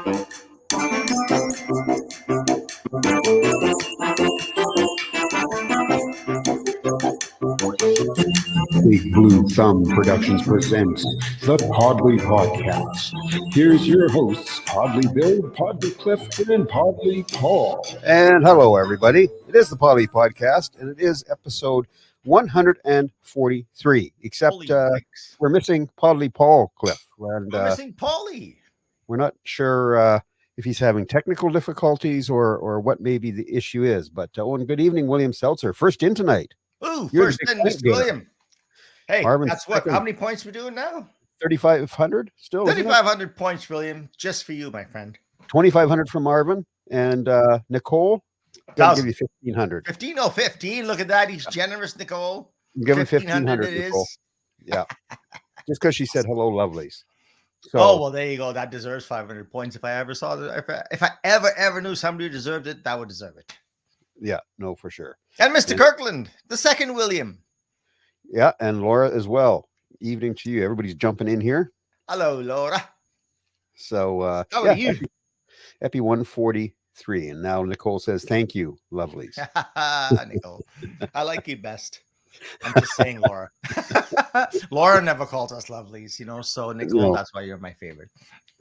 Big Blue Thumb Productions presents the Podlie Podcast. Here's your hosts, Podlie Bill, Podlie Cliff, and Podlie Paul. And hello, everybody. It is the Podlie Podcast, and it is episode 143. Except we're missing Podlie Paul, Cliff. And, we're missing Paulie. We're not sure if he's having technical difficulties or what maybe the issue is. But and good evening, William Seltzer. First in tonight. Ooh, You're first in, Mr. William. Hey, Marvin's that's what? second. How many points we're doing now? 3,500 still. 3,500 points, William, just for you, my friend. 2,500 from Marvin and Nicole. I'll give you 1,500. 15? Oh, 15. Look at that. He's generous, Nicole. Give him 1,500. It Nicole. is. Yeah, just because she said hello, lovelies. So, well, there you go. That deserves 500 points. If I ever saw that, if I ever knew somebody who deserved it, that would deserve it. Yeah, no, for sure. And Mr. Kirkland, the second William. Yeah, and Laura as well. Evening to you. Everybody's jumping in here. Hello, Laura. So, how are you? Epi 143. And now Nicole says, thank you, lovelies. Nicole, I like you best. I'm just saying, Laura. Laura never calls us lovelies, you know. So, Nicole, No. That's why you're my favorite.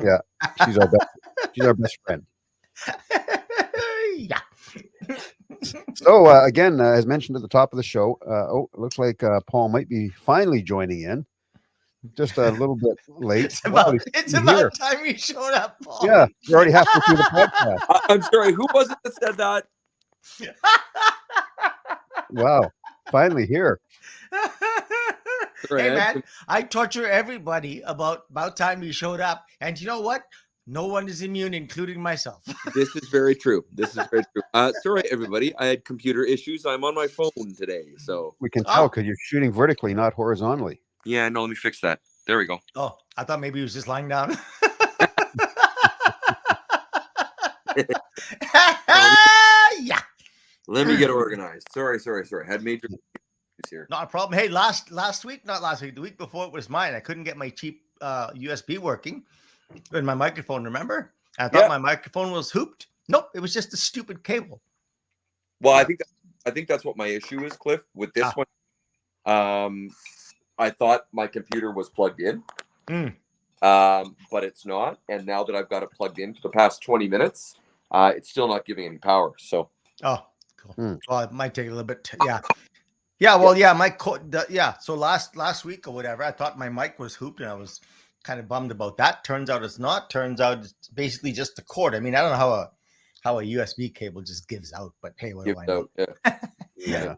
Yeah, she's our best. She's our best friend. Yeah. So again, as mentioned at the top of the show, it looks like Paul might be finally joining in. Just a little bit late. It's about here. time you showed up, Paul. Yeah, we're already halfway through the podcast. I'm sorry, who was it that said that? Wow, finally here. Hey man, I torture everybody about time you showed up, and you know what? No one is immune, including myself. This is very true. Sorry, everybody. I had computer issues. I'm on my phone today, so We can tell because you're shooting vertically, not horizontally. yeah. No, let me fix that. There we go. Oh, I thought maybe he was just lying down. Yeah, Let me get organized. Sorry. Had major issues here. not a problem. Hey, the week before it was mine. I couldn't get my cheap USB working in my microphone. Remember? I thought my microphone was hooped. Nope, it was just a stupid cable. Well, I think that's what my issue is, Cliff. With this one, I thought my computer was plugged in, but it's not. And now that I've got it plugged in for the past 20 minutes, it's still not giving any power. So, oh, cool. Well, it might take a little bit. Yeah. Well, yeah. So last week or whatever, I thought my mic was hooped, and I was kind of bummed about that. Turns out it's not. Turns out it's basically just the cord. I mean, I don't know how a USB cable just gives out, but hey, what do I know? Yeah.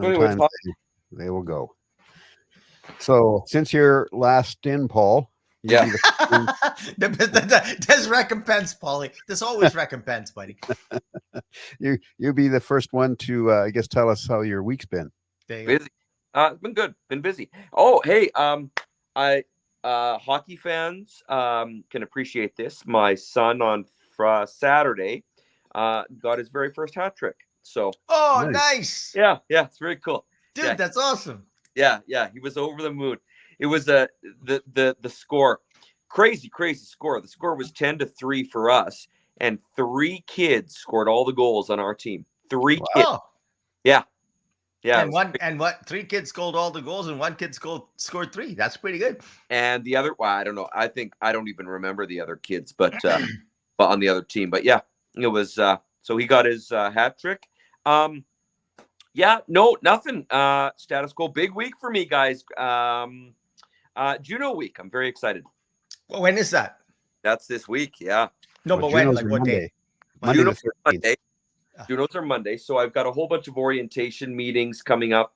Anyway, Sometimes they will go. So since you're last in, Paul. Yeah. There's recompense, Paulie. There's always recompense, buddy. You be the first one to I guess tell us how your week's been. Busy. It's been good. Been busy. Oh, hey, hockey fans can appreciate this. My son on Saturday got his very first hat trick. So, nice. Yeah, it's very cool, dude. Yeah. That's awesome. Yeah, he was over the moon. It was the score, crazy score. The score was 10-3 for us, and 3 kids scored all the goals on our team. 3 kids. Yeah. And 3 kids scored all the goals, and 1 kid scored 3. That's pretty good. And the other, I don't know. I don't even remember the other kids, but on the other team. But yeah, it was. So he got his hat trick. Yeah, no, nothing. Status quo. Big week for me, guys. Juno week. I'm very excited. Well, when is that? That's this week. Yeah. No, but when? Like what day? Monday. Junos are Monday. So I've got a whole bunch of orientation meetings coming up.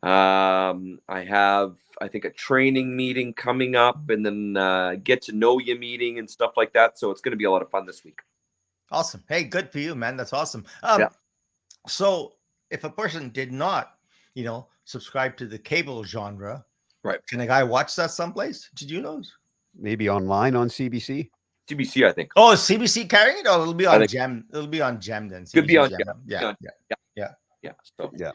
I have, I think, a training meeting coming up, and then get to know you meeting and stuff like that. So it's going to be a lot of fun this week. Awesome. Hey, good for you, man. That's awesome. So if a person did not, subscribe to the cable genre, right? Can a guy watch that someplace? Did you know? Maybe online on CBC. CBC, I think. Oh, is CBC carrying it, or it'll be on Gem? It'll be on Gem then. Could be on Gem. Yeah. So yeah.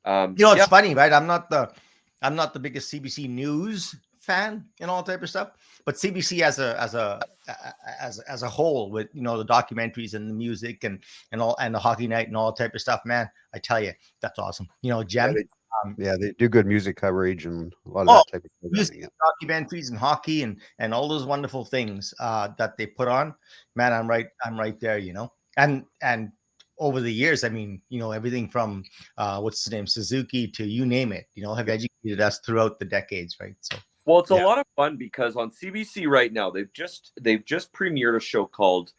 It's funny, right? I'm not the biggest CBC News fan and all type of stuff. But CBC as a whole, with the documentaries and the music and all, and the hockey night and all type of stuff, man, I tell you, that's awesome. Jem. They do good music coverage and a lot of that type of music, thing. documentaries and hockey and all those wonderful things that they put on. Man, I'm right there, and over the years, I mean, everything from what's his name, Suzuki, to you name it, have educated us throughout the decades, right? So, well, it's a lot of fun because on CBC right now they've just premiered a show called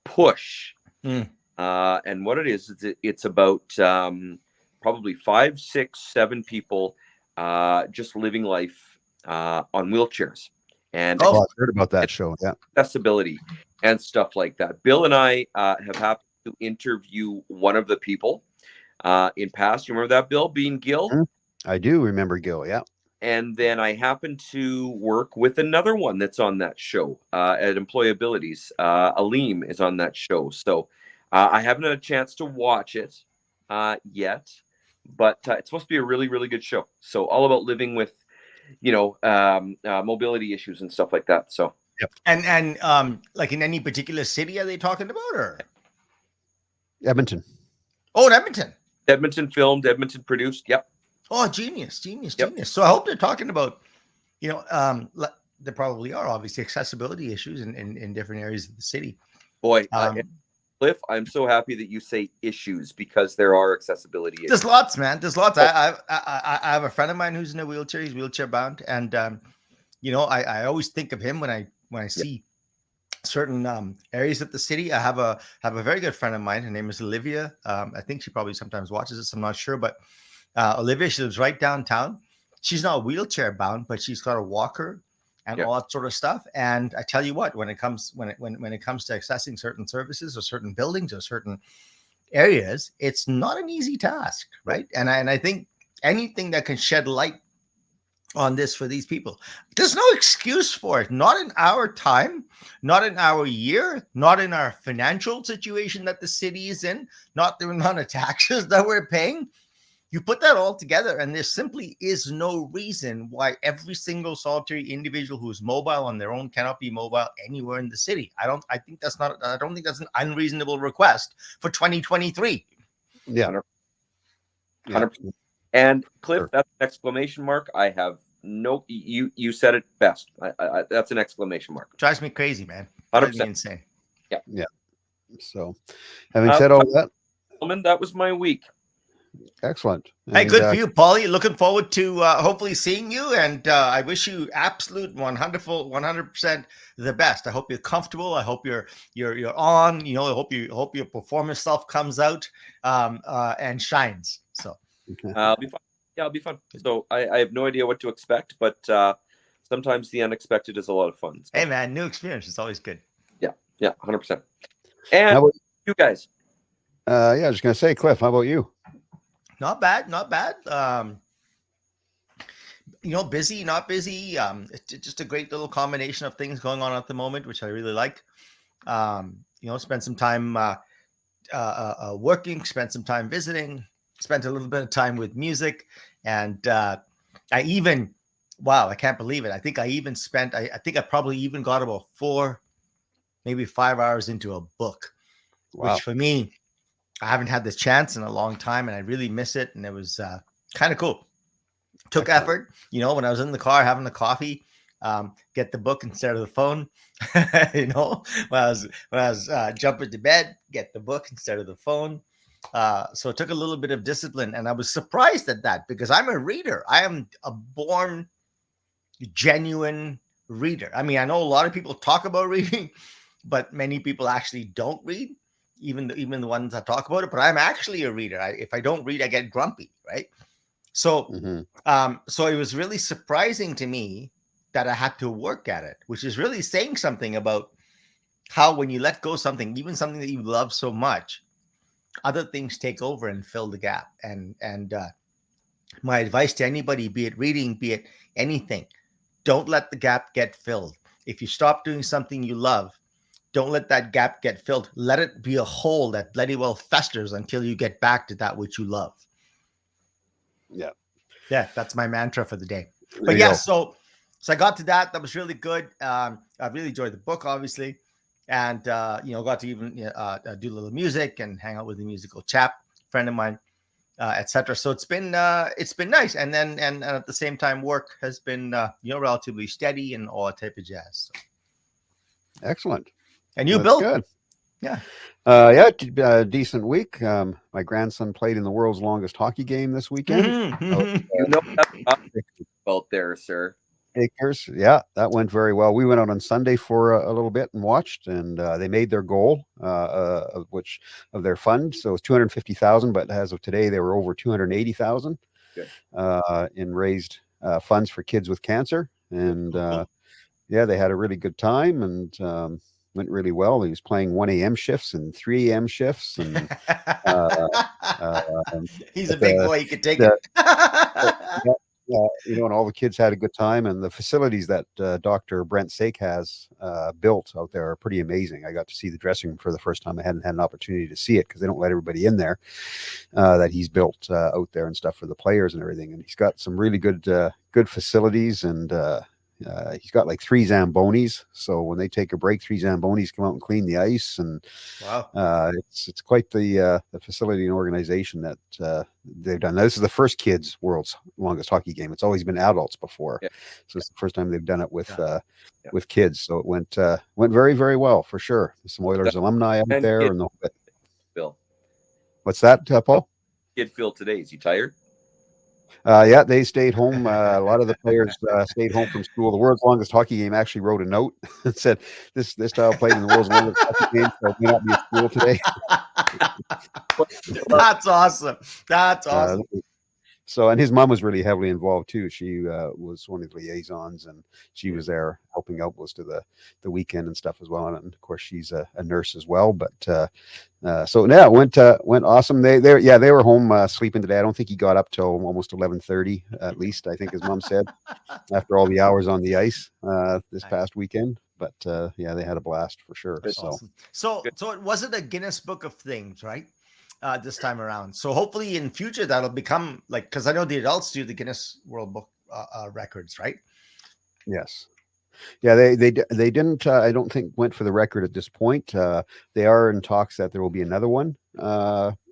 Push, and what it is, it's about probably 5, 6, 7 people just living life on wheelchairs, and I've heard about that show. Yeah, accessibility and stuff like that. Bill and I have happened to interview one of the people in past. You remember that, Bill? Being Gil? I do remember Gil. Yeah. And then I happened to work with another one that's on that show at Employabilities. Aleem is on that show. So I haven't had a chance to watch it yet, but it's supposed to be a really, really good show. So all about living with, mobility issues and stuff like that. So, yep. And like in any particular city, are they talking about, or Edmonton? Oh, Edmonton. Edmonton filmed, Edmonton produced. Yep. Oh, genius. So I hope they're talking about, there probably are obviously accessibility issues in different areas of the city. Boy, Cliff, I'm so happy that you say issues, because there are accessibility issues. There's lots, man. There's lots. I have a friend of mine who's in a wheelchair. He's wheelchair bound, and I always think of him when I see certain areas of the city. I have a very good friend of mine. Her name is Olivia. I think she probably sometimes watches this. I'm not sure, but Olivia, she lives right downtown. She's not wheelchair bound, but she's got a walker and all that sort of stuff. And I tell you what, when it comes to accessing certain services or certain buildings or certain areas, it's not an easy task, right? And I think anything that can shed light on this for these people, there's no excuse for it. Not in our time, not in our year, not in our financial situation that the city is in, not the amount of taxes that we're paying. You put that all together, and there simply is no reason why every single solitary individual who is mobile on their own cannot be mobile anywhere in the city. I don't think that's an unreasonable request for 2023. Yeah. 100%. And Cliff, that's an exclamation mark. I have no. You said it best. That's an exclamation mark. Drives me crazy, man. 100% insane. Yeah. So, having said all that, gentlemen, that was my week. Excellent. Hey, good for you, Podlie. Looking forward to hopefully seeing you, and I wish you absolute 100% the best. I hope you're comfortable. I hope you're on. I hope your performance stuff comes out and shines. So it'll be fun. Yeah, it'll be fun. So I have no idea what to expect, but sometimes the unexpected is a lot of fun. So. Hey, man, new experience is always good. Yeah, 100%. And you guys? I was just gonna say, Cliff, how about you? Not bad. Busy, not busy. It's just a great little combination of things going on at the moment, which I really like. Spend some time working, spend some time visiting, spent a little bit of time with music, and I can't believe it. I think I probably even got about 4, maybe 5 hours into a book, which for me, I haven't had this chance in a long time, and I really miss it. And it was kind of cool. Took effort, when I was in the car having a coffee, get the book instead of the phone. When I was jumping to bed, get the book instead of the phone. So it took a little bit of discipline, and I was surprised at that, because I'm a reader. I am a born, genuine reader. I mean, I know a lot of people talk about reading, but many people actually don't read. Even the ones that talk about it, but I'm actually a reader. If I don't read, I get grumpy, right? So, so it was really surprising to me that I had to work at it, which is really saying something about how when you let go of something, even something that you love so much, other things take over and fill the gap. And my advice to anybody, be it reading, be it anything, don't let the gap get filled. If you stop doing something you love, don't let that gap get filled. Let it be a hole that bloody well festers until you get back to that which you love. Yeah, that's my mantra for the day. But yeah, so So I got to that. That was really good. I really enjoyed the book, obviously, and got to even do a little music and hang out with a musical chap friend of mine, etc. So it's been nice. And then and at the same time, work has been relatively steady and all that type of jazz. So. Excellent. And you, That's Bill? good. Yeah. Decent week. My grandson played in the world's longest hockey game this weekend. You know about there, sir. Acres. Yeah, that went very well. We went out on Sunday for a little bit and watched, and they made their goal, of their fund. So it was 250,000, but as of today, they were over 280,000 in raised funds for kids with cancer. And they had a really good time and went really well. He was playing 1 a.m. shifts and 3 a.m. shifts, and he's a big boy. He could take it. And all the kids had a good time, and the facilities that Dr. Brent Sake has built out there are pretty amazing. I got to see the dressing room for the first time. I hadn't had an opportunity to see it because they don't let everybody in there, that he's built out there and stuff for the players and everything. And he's got some really good facilities, and he's got like 3 Zambonis. So when they take a break, 3 Zambonis come out and clean the ice. And wow, it's quite the facility and organization that they've done. Now, this is the first kids' world's longest hockey game. It's always been adults before, so it's the first time they've done it with kids. So it went very, very well for sure. There's some Oilers alumni out there, and the Bill. What's that, Paul? Kid Phil today. Is he tired? They stayed home. A lot of the players stayed home from school. The world's longest hockey game actually wrote a note and said, "This child played in the world's longest hockey game, so he may not be at school today." That's awesome. That's awesome. So, and his mom was really heavily involved too. She was one of the liaisons, and she was there helping out most of the weekend and stuff as well. And of course, she's a nurse as well. But it went awesome. They were home sleeping today. I don't think he got up till almost 11:30 at least. I think his mom said after all the hours on the ice this past weekend. But they had a blast for sure. That's awesome. So it wasn't a Guinness Book of Things, right? This time around. So hopefully in future that'll become because I know the adults do the Guinness World Book records, right? Yes. Yeah, they didn't. I don't think went for the record at this point. They are in talks that there will be another one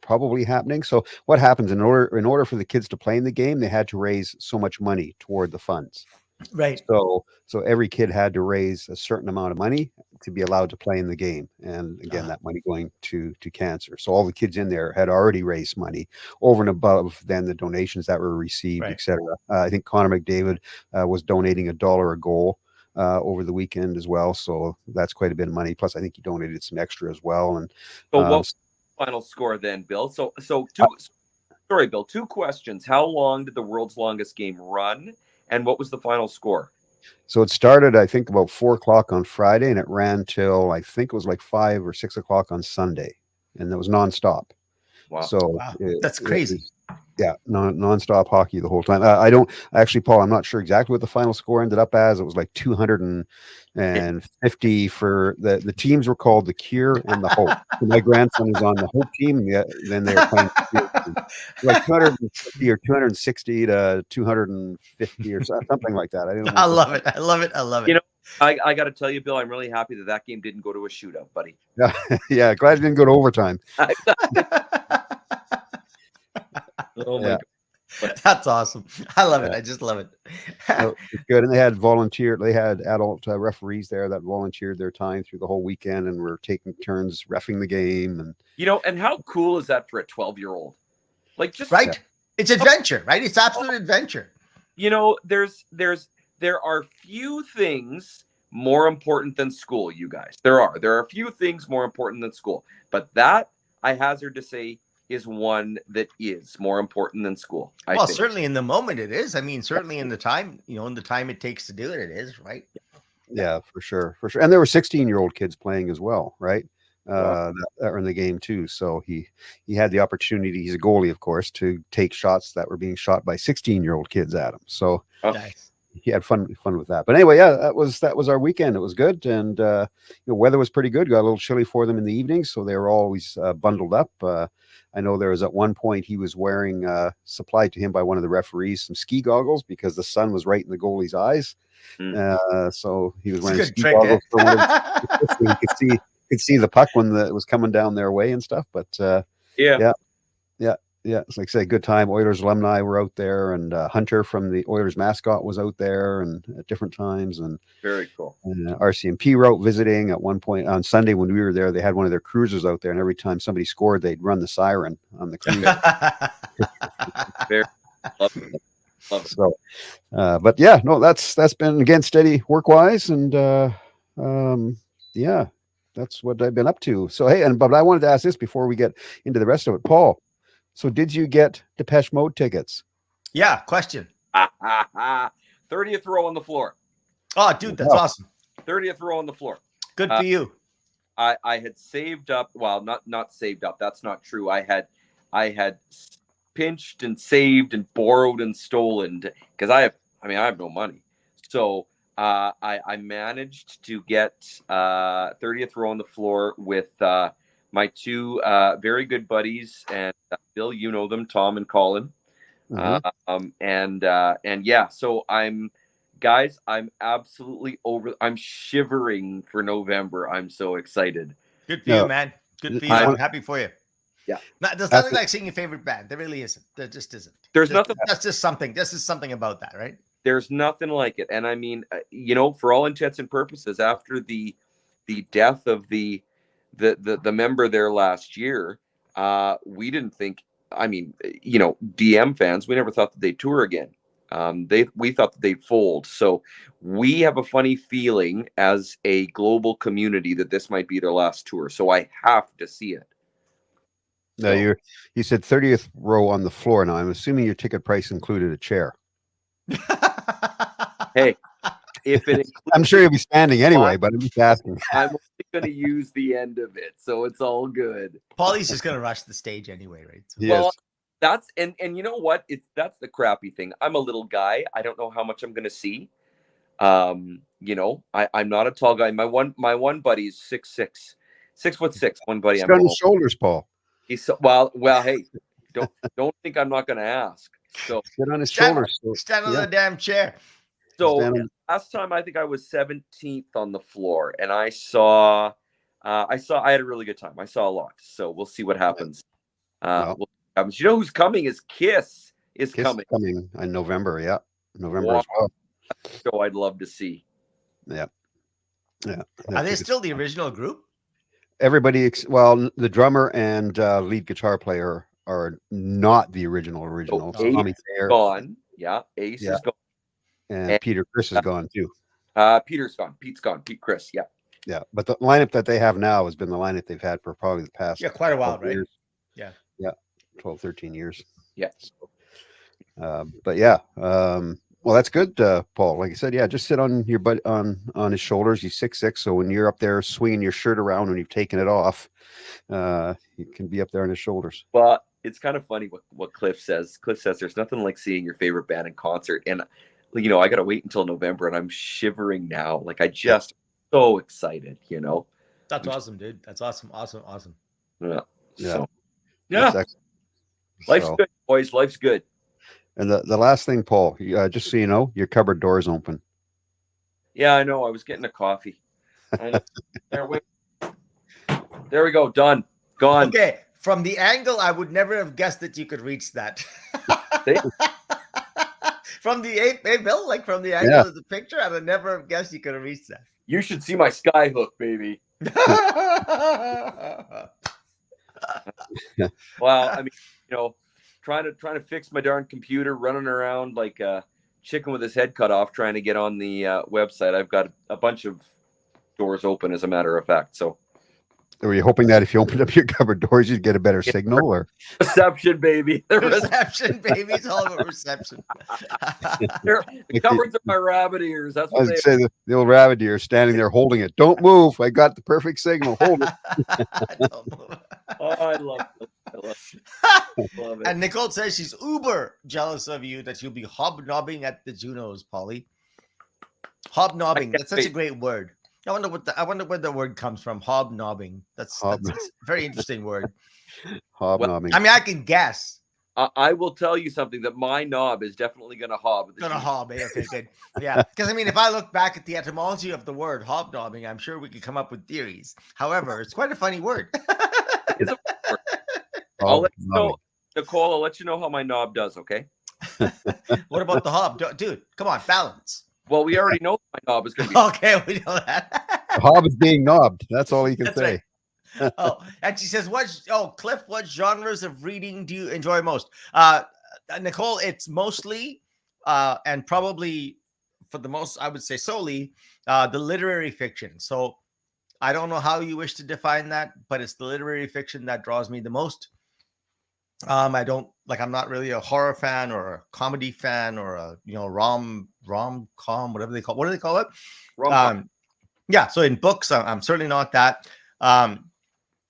probably happening. So what happens in order for the kids to play in the game, they had to raise so much money toward the funds. Right. So every kid had to raise a certain amount of money to be allowed to play in the game. And again, that money going to cancer. So all the kids in there had already raised money over and above then the donations that were received, etc. I think Connor McDavid was donating $1 a goal over the weekend as well. So that's quite a bit of money. Plus, I think he donated some extra as well. And so what was the final score then, Bill? Sorry, Bill, 2 questions. How long did the world's longest game run? And what was the final score? So it started, I think, about 4:00 on Friday, and it ran till I think it was like 5 or 6 o'clock on Sunday, and it was nonstop. Wow! So that's crazy. Nonstop hockey the whole time. I don't actually, Paul. I'm not sure exactly what the final score ended up as. It was like 250 for the teams were called the Cure and the Hope. So my grandson is on the Hope team. And then they were playing like 250 or 260 to 250 or something like that. I love it. I love it. You know, I got to tell you, Bill, I'm really happy that game didn't go to a shootout, buddy. Yeah, glad it didn't go to overtime. Oh my God. That's awesome. I love it. I just love it. It's good. And they had adult referees there that volunteered their time through the whole weekend and were taking turns reffing the game. And and how cool is that for a 12-year-old? Right. It's adventure, right? It's absolute adventure. There are few things more important than school, you guys. There are few things more important than school, but that, I hazard to say, is one that is more important than school. I think. Certainly in the moment it is. I mean, certainly in the time, in the time it takes to do it, it is, right? Yeah, for sure. And there were 16-year-old kids playing as well, right? That were in the game too. So he had the opportunity. He's a goalie, of course, to take shots that were being shot by 16-year-old kids at him. So nice. he had fun with that. But anyway, yeah, that was our weekend. It was good, and the weather was pretty good. Got a little chilly for them in the evenings, so they were always bundled up. I know there was at one point he was wearing supplied to him by one of the referees some ski goggles because the sun was right in the goalie's eyes. So he was It's a wearing good ski trick, goggles so eh? he could see the puck when it was coming down their way and stuff. But Yeah. yeah, it's like I say, good time. Oilers alumni were out there, and Hunter from the Oilers mascot was out there, and at different times, and Very cool. RCMP were out visiting at one point on Sunday when we were there. They had one of their cruisers out there, and every time somebody scored, they'd run the siren on the cruise. Very love it. Love it. So, but yeah, no, that's been again steady work wise, and yeah, that's what I've been up to. So hey, but I wanted to ask this before we get into the rest of it, Paul. So did you get Depeche Mode tickets? Yeah, question. 30th row on the floor. Oh, dude, that's awesome. 30th row on the floor. Good for you. I had saved up. Well, not saved up. That's not true. I had pinched and saved and borrowed and stolen because I have no money. So I managed to get 30th row on the floor with my two very good buddies, and Bill, you know them, Tom and Colin. And yeah, so I'm absolutely I'm shivering for November. I'm so excited. Good for you, man. Good for you. I'm happy for you. Yeah. There's nothing like seeing your favorite band. There really isn't. There just isn't. There's nothing. That's just something. This is something about that, right? There's nothing like it. And I mean, for all intents and purposes, after the death of the member there last year, we didn't think, DM fans, we never thought that they'd tour again. We thought that they'd fold. So we have a funny feeling as a global community that this might be their last tour. So I have to see it. No, you said 30th row on the floor. Now I'm assuming your ticket price included a chair. Hey, if it includes, I'm sure you'll be standing anyway, but I'm just asking. I'm only going to use the end of it, so it's all good. Paulie's just going to rush the stage anyway, right? So. Yes. Well, that's and you know what? That's the crappy thing. I'm a little guy. I don't know how much I'm going to see. I'm not a tall guy. My one buddy is 6'6", 6'6". One buddy. Sit on his shoulders, Paul. He's well. Hey, don't think I'm not going to ask. So sit on his shoulders. Stand on the damn chair. So last time I think I was 17th on the floor, and I had a really good time. I saw a lot. So we'll see what happens. You know who's coming? Is Kiss coming in November. Yeah, November as well. So I'd love to see. Yeah. Are they still the original group? Everybody, the drummer and lead guitar player are not the original. Ace is gone. Yeah, Ace is gone. And Peter Chris is gone too. Peter's gone. Pete's gone. Pete Chris. Yeah. Yeah. But the lineup that they have now has been the lineup they've had for probably the past quite a while, right? Years. Yeah. 12, 13 years. Yeah. But yeah. Well, that's good, Paul. Like I said, yeah, just sit on your butt on his shoulders. He's 6'6", so when you're up there swinging your shirt around when you've taken it off, you can be up there on his shoulders. Well, it's kind of funny what Cliff says. Cliff says there's nothing like seeing your favorite band in concert, and I got to wait until November, and I'm shivering now. Like I just so excited, That's awesome, dude. That's awesome. Yeah. So, yeah. Life's good, boys. Life's good. And the last thing, Paul, just so you know, your cupboard door is open. Yeah, I know. I was getting a coffee. There we go. Done. Gone. Okay. From the angle, I would never have guessed that you could reach that. From the Bill, like from the angle of the picture, I would never have guessed you could have reached that. You should see my sky hook, baby. Well, I mean, trying to fix my darn computer, running around like a chicken with his head cut off, trying to get on the website. I've got a bunch of doors open, as a matter of fact. So, were you hoping that if you opened up your cupboard doors, you'd get a better signal, or reception, baby? The reception, baby. It's all about reception. The cupboards are my rabbit ears. That's what I was say. The old rabbit ear standing there holding it. Don't move. I got the perfect signal. Hold it. I love it. Love it. And Nicole says she's uber jealous of you that you'll be hobnobbing at the Junos, Paulie. Hobnobbing. can't That's such a wait. great word. I wonder where the word comes from. Hobnobbing. That's a very interesting word. Hobnobbing. I mean, I can guess. I will tell you something that my knob is definitely going to hob. Gonna hob, eh? Okay, good. Yeah, because I mean, if I look back at the etymology of the word hobnobbing, I'm sure we could come up with theories. However, it's quite a funny word. It's a word. I'll let you know, Nicole. I'll let you know how my knob does. Okay. What about the hob, dude? Come on, balance. Well, we already know my knob is going to be. Okay, we know that. The hob is being knobbed. That's all you can That's say. right. Oh, and she says, Cliff, what genres of reading do you enjoy most? Nicole, it's mostly and probably for the most, I would say solely, the literary fiction. So I don't know how you wish to define that, but it's the literary fiction that draws me the most. I'm not really a horror fan or a comedy fan or a rom-com, whatever they call. What do they call it? Yeah. So in books, I'm certainly not that. I'm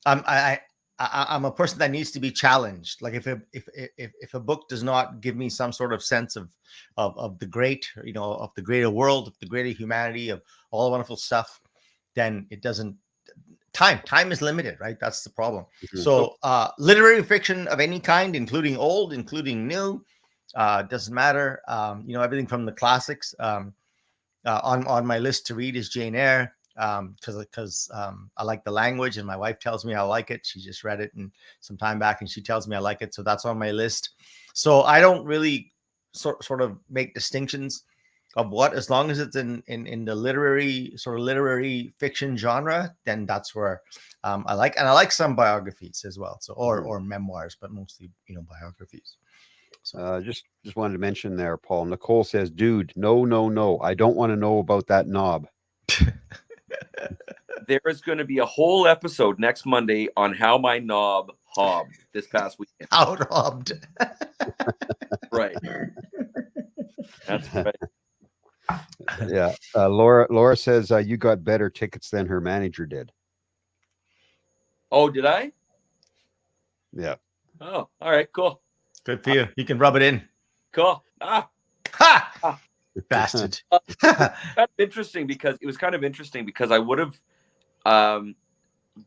a person that needs to be challenged. Like if a book does not give me some sort of sense of the great, of the greater world, of the greater humanity, of all the wonderful stuff, then it doesn't. Time is limited, right? That's the problem. Mm-hmm. So literary fiction of any kind, including old, including new, doesn't matter. Everything from the classics. On my list to read is Jane Eyre. Because I like the language, and my wife tells me I like it. She just read it some time back, and she tells me I like it, so that's on my list. So I don't really sort of make distinctions of as long as it's in the literary fiction genre, then that's where I like, and I like some biographies as well. So or memoirs, but mostly biographies. So just wanted to mention there, Paul. Nicole says, "Dude, no, I don't want to know about that knob." There is going to be a whole episode next Monday on how my knob hobbed this past weekend. Out hobbed. Right. That's right. Yeah. Laura says you got better tickets than her manager did. Oh, did I? Yeah. Oh, all right, cool. Good for you. You can rub it in. Cool. Ha! Bastard. That's interesting because it was kind of interesting because I would have,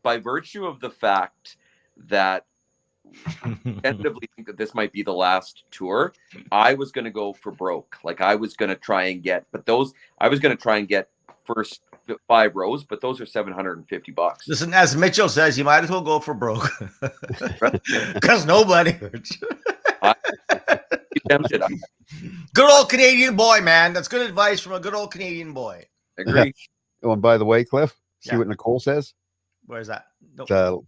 by virtue of the fact that tentatively think that this might be the last tour, I was going to go for broke. Like I was going to try and get, first 5 rows, but those are $750. Listen, as Mitchell says, you might as well go for broke because nobody hurts. Tempted. Good old Canadian boy, man. That's good advice from a good old Canadian boy. Agree. Oh, and by the way, Cliff, see what Nicole says? Where's that? Nope. Her.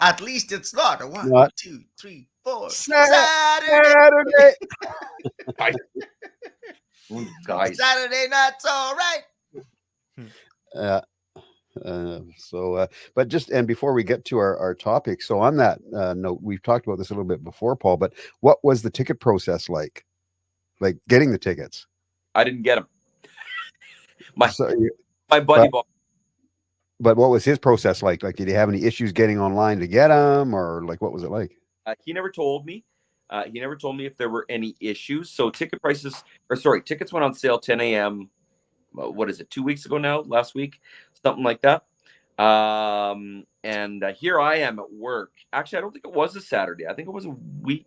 At least it's not a 1, 2, 3, 4 Saturday. Guys. Saturday night's all right. But before we get to our topic, so on that note, we've talked about this a little bit before, Paul, but what was the ticket process like getting the tickets? I didn't get them. My buddy bought. But what was his process like? Like, did he have any issues getting online to get them, or like, what was it like? He never told me. He never told me if there were any issues. So tickets went on sale 10 a.m. What is it? 2 weeks ago now? Last week? Something like that. And here I am at work. Actually, I don't think it was a Saturday. I think it was a week.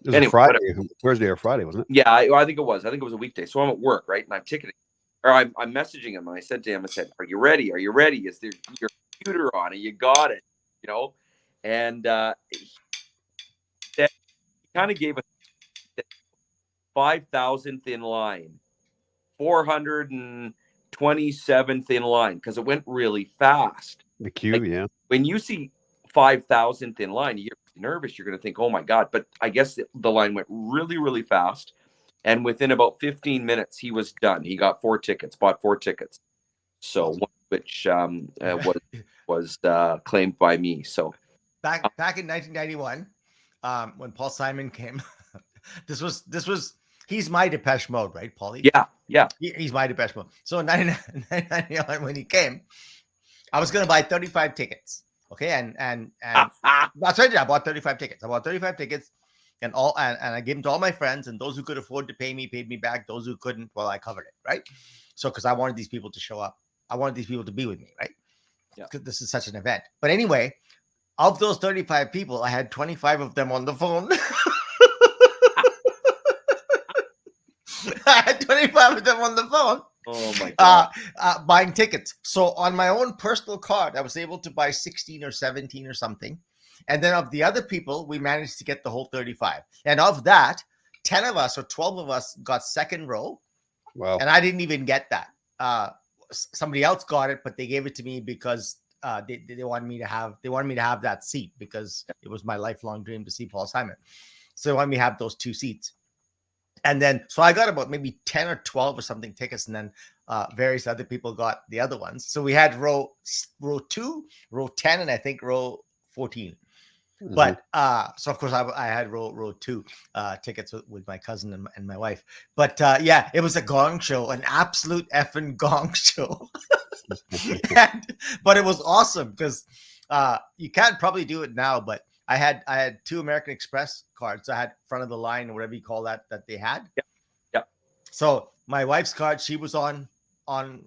It was a Friday, Thursday or Friday, wasn't it? Yeah, I think it was. I think it was a weekday. So I'm at work, right? And I'm ticketing. Or I'm messaging him. And I said to him, "Are you ready? Are you ready? Is there your computer on? You got it, And he kind of gave us 5,000th in line, 427th in line, because it went really fast. The queue, yeah. When you see 5,000th in line, you're nervous. You're going to think, "Oh my God!" But I guess the line went really, really fast. And within about 15 minutes, he was done. He got 4 tickets, bought 4 tickets. So one of which was claimed by me. So back in 1991, when Paul Simon came, this was he's my Depeche Mode, right, Paulie? Yeah. He's my Depeche Mode. So in 1991, when he came, I was going to buy 35 tickets. Okay, and that's what I did. I bought 35 tickets. and I gave them to all my friends, and those who could afford to pay me paid me back. Those who couldn't, well, I covered it, right? So because I wanted these people to show up, I wanted these people to be with me, right? Yeah. Because this is such an event. But anyway, of those 35 people, I had 25 of them on the phone. I had 25 of them on the phone. Oh my God. Buying tickets. So on my own personal card, I was able to buy 16 or 17 or something. And then of the other people, we managed to get the whole 35. And of that, 10 of us or 12 of us got second row. Wow. And I didn't even get that. Somebody else got it, but they gave it to me because they wanted me to have that seat because it was my lifelong dream to see Paul Simon. So they wanted me to have those two seats. And then, so I got about maybe 10 or 12 or something tickets, and then various other people got the other ones. So we had row 2, row 10, and I think row 14. Mm-hmm. But so of course I had row 2 tickets with my cousin and my wife. But yeah, it was a gong show, an absolute effing gong show. But it was awesome because you can't probably do it now, but I had 2 American Express cards. I had front of the line or whatever you call that they had. Yeah. So my wife's card, she was on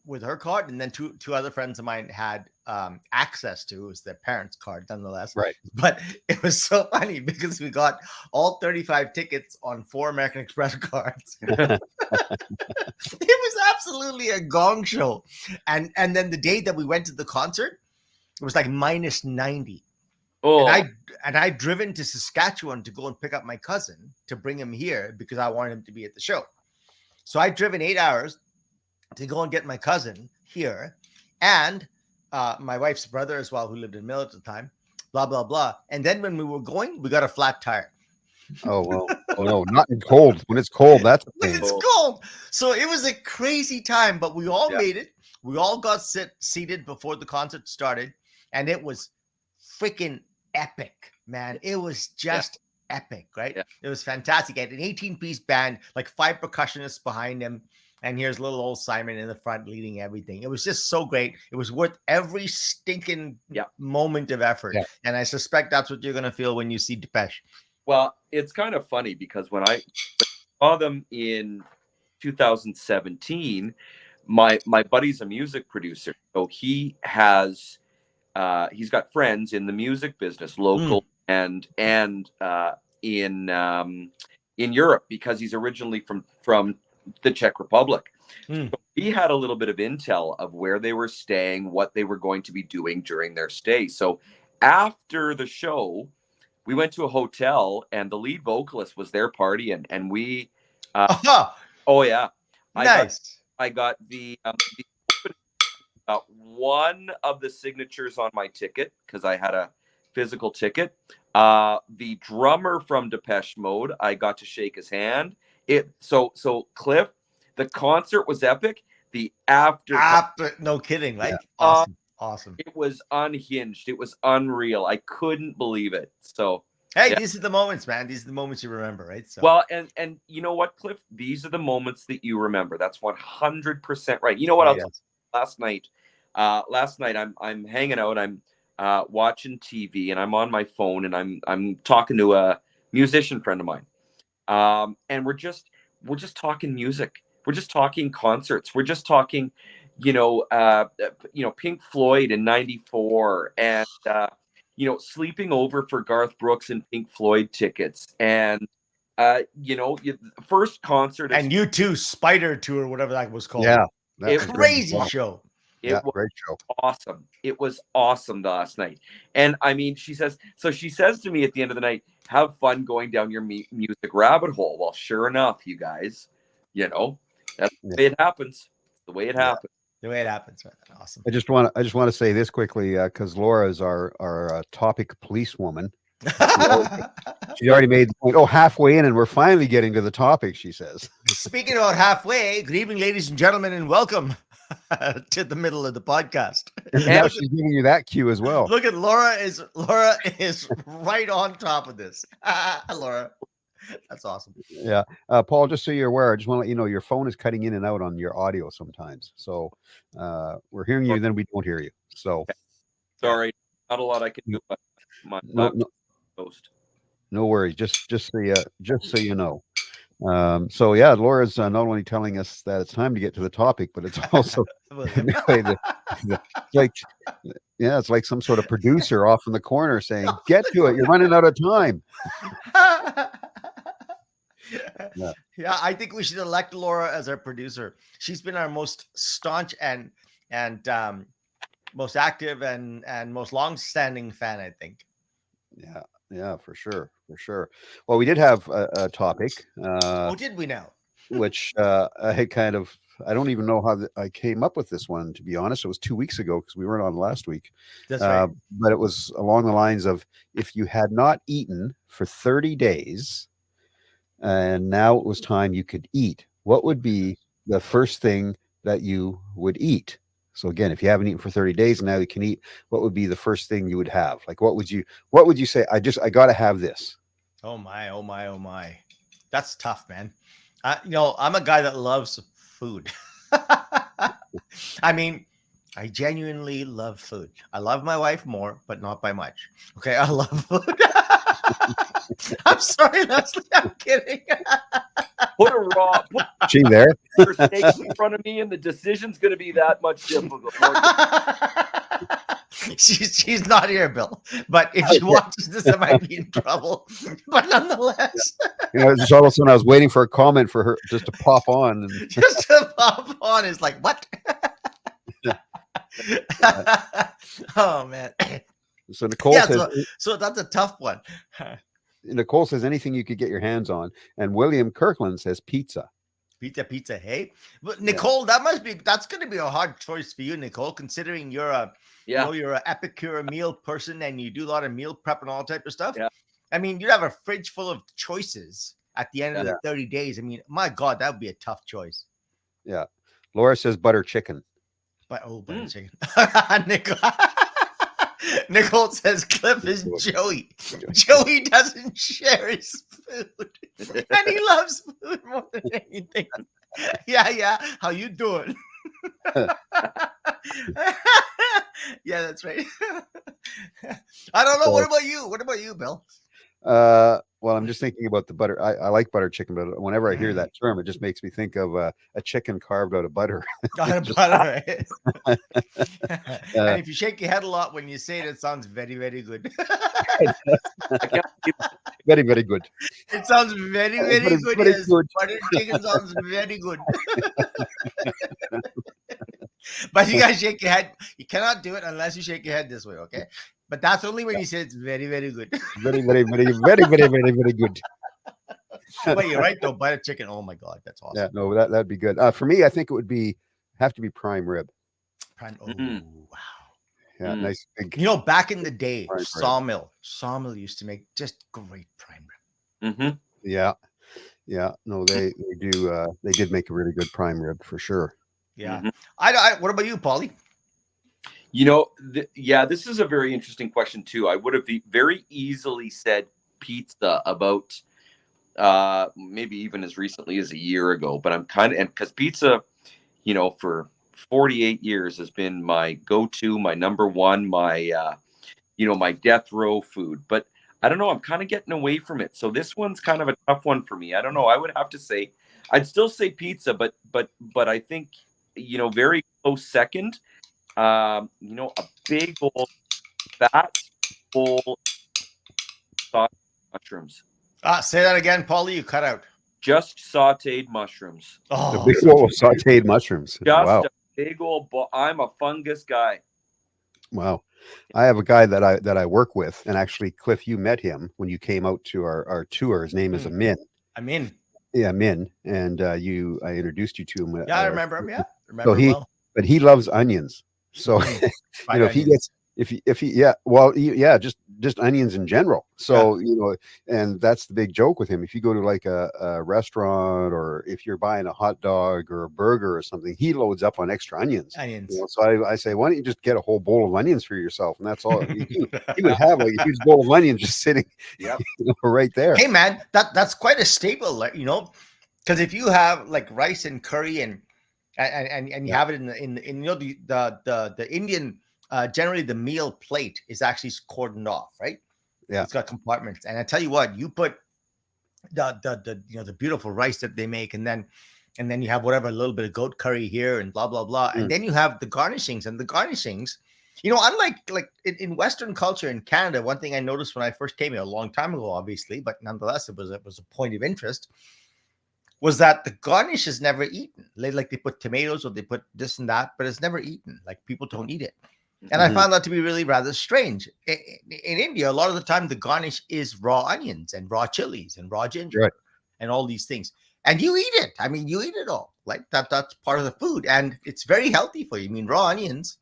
with her card, and then two other friends of mine had access to. It was their parents' card, nonetheless. Right. But it was so funny because we got all 35 tickets on 4 American Express cards. It was absolutely a gong show. And then the day that we went to the concert, it was like minus 90. Oh. And I'd driven to Saskatchewan to go and pick up my cousin to bring him here because I wanted him to be at the show. So I'd driven 8 hours to go and get my cousin here, and my wife's brother as well, who lived in Mill at the time, blah, blah, blah. And then when we were going, we got a flat tire. Oh, well. Oh, no, not in cold. When it's cold, that's a pain. It's cold. So it was a crazy time, but we all made it. We all got seated before the concert started, and it was freaking epic, man. It was just epic, right? Yeah. It was fantastic. He had an 18-piece band, like 5 percussionists behind him. And here's little old Simon in the front leading everything. It was just so great. It was worth every stinking moment of effort. Yeah. And I suspect that's what you're going to feel when you see Depeche. Well, it's kind of funny because when I saw them in 2017, my buddy's a music producer. So he has he's got friends in the music business, local and in Europe, because he's originally from the Czech Republic. So he had a little bit of intel of where they were staying, what they were going to be doing during their stay. So after the show, we went to a hotel, and the lead vocalist was there partying, and we oh yeah, nice. I got one of the signatures on my ticket because I had a physical ticket. The drummer from Depeche Mode, I got to shake his hand. So Cliff, the concert was epic. The after no kidding, like awesome. It was unhinged. It was unreal. I couldn't believe it. So hey, these are the moments, man. These are the moments you remember, right? So well, and you know what, Cliff? These are the moments that you remember. That's 100% right. You know what else? Last night I'm hanging out. I'm watching TV, and I'm on my phone, and I'm talking to a musician friend of mine. And we're just talking music. We're just talking concerts. We're just talking, Pink Floyd in '94, and sleeping over for Garth Brooks and Pink Floyd tickets, and first concert, and U2 Spider Tour, whatever that was called. Yeah, it was crazy show. It was great show. Awesome. It was awesome last night. And I mean, she says to me at the end of the night, have fun going down your music rabbit hole. Well, sure enough, you guys, that's the way it happens. The way it happens. The way it happens. Right? Awesome. I just want to say this quickly because Laura is our topic policewoman. She already made the point. Oh, halfway in, and we're finally getting to the topic, she says. Speaking about halfway, good evening, ladies and gentlemen, and welcome to the middle of the podcast. And now she's giving you that cue as well. Look at Laura is right on top of this. Laura, that's awesome. Yeah, Paul, just so you're aware, I just want to let you know your phone is cutting in and out on your audio sometimes. So we're hearing you, then we don't hear you. So sorry, not a lot I can do. But my host. no worries. Just so you know. So yeah, Laura's not only telling us that it's time to get to the topic, but it's also anyway, it's like it's like some sort of producer off in the corner saying, "Get to it! You're running out of time." Yeah, I think we should elect Laura as our producer. She's been our most staunch and most active and most long-standing fan, I think. Yeah, for sure. Well, we did have a topic, Did we now? which I don't even know how I came up with this one, to be honest. It was 2 weeks ago because we weren't on last week. That's right. But it was along the lines of, if you had not eaten for 30 days and now it was time you could eat, what would be the first thing that you would eat? So again, if you haven't eaten for 30 days and now you can eat, what would be the first thing you would have? Like, what would you say? I got to have this. Oh my. That's tough, man. I'm a guy that loves food. I mean, I genuinely love food. I love my wife more, but not by much. Okay, I love food. I'm sorry, Leslie. I'm kidding. Put a raw She there? steak in front of me, and the decision's going to be that much difficult. She's not here, Bill. But if she watches this, I might be in trouble. But nonetheless, just all of a sudden, I was waiting for a comment for her just to pop on. And just to pop on is like, what? Oh man. So Nicole says, so that's a tough one. Nicole says anything you could get your hands on, and William Kirkland says pizza. Pizza. Hey, but Nicole, that's going to be a hard choice for you, Nicole, considering you're you're an epicure meal person and you do a lot of meal prep and all type of stuff. Yeah. I mean, you'd have a fridge full of choices at the end of the 30 days. I mean, my God, that would be a tough choice. Yeah. Laura says butter chicken. Butter chicken. Nicole says Cliff is Joey. Joey doesn't share his food. And he loves food more than anything. Yeah. How you doing? Yeah, that's right. I don't know. What about you, Bill? Well, I'm just thinking about the butter. I like butter chicken, but whenever I hear that term, it just makes me think of a chicken carved out of butter. Out of butter. And if you shake your head a lot when you say it, it sounds very, very good. Very, very good. It sounds very, very good. Very Yes. good. Butter chicken sounds very good. But you gotta shake your head. You cannot do it unless you shake your head this way, okay? But that's only when you say it's very, very good. Very, very, very, very, very, very, very good. Wait, you're right though. Butter chicken. Oh my God, that's awesome. Yeah, no, that'd be good. For me, I think it would have to be prime rib. Wow. Yeah, nice big. Back in the day, Prime Sawmill used to make just great prime rib. Mm-hmm. Yeah. No, they do. They did make a really good prime rib for sure. Yeah. Mm-hmm. What about you, Podlie? This is a very interesting question too. I would have very easily said pizza about maybe even as recently as a year ago, but I'm because pizza, for 48 years has been my go-to, my number one, my my death row food. But I don't know, I'm kind of getting away from it. So this one's kind of a tough one for me. I don't know. I would have to say, I'd still say pizza, but I think, very close second. A big old fat full sauteed mushrooms. Say that again, Podlie. You cut out. Just sauteed mushrooms. Oh, a big old sauteed mushrooms. Just wow. a big old. I'm a fungus guy. Wow. I have a guy that I work with, and actually, Cliff, you met him when you came out to our tour. His name is Amin. Amin. Yeah, Amin, and I introduced you to him. Yeah, I remember him. Yeah, remember but he loves onions. So just onions in general. So and that's the big joke with him. If you go to like a restaurant, or if you're buying a hot dog or a burger or something, he loads up on extra onions. So I say, why don't you just get a whole bowl of onions for yourself? And that's all. He would have like a huge bowl of onions just sitting right there. Hey man, that's quite a staple, because if you have like rice and curry and you have it in the Indian, generally the meal plate is actually cordoned off, right? Yeah. It's got compartments. And I tell you what, you put the the beautiful rice that they make, and then you have whatever, a little bit of goat curry here and blah blah blah, and then you have the garnishings, and the garnishings, unlike like in Western culture in Canada, one thing I noticed when I first came here a long time ago, obviously, but nonetheless it was a point of interest, was that the garnish is never eaten. Like they put tomatoes or they put this and that, but it's never eaten. Like people don't eat it. And I found that to be really rather strange. In India, a lot of the time, the garnish is raw onions and raw chilies and raw ginger and all these things. And you eat it. I mean, you eat it all. Like that's part of the food. And it's very healthy for you. I mean, raw onions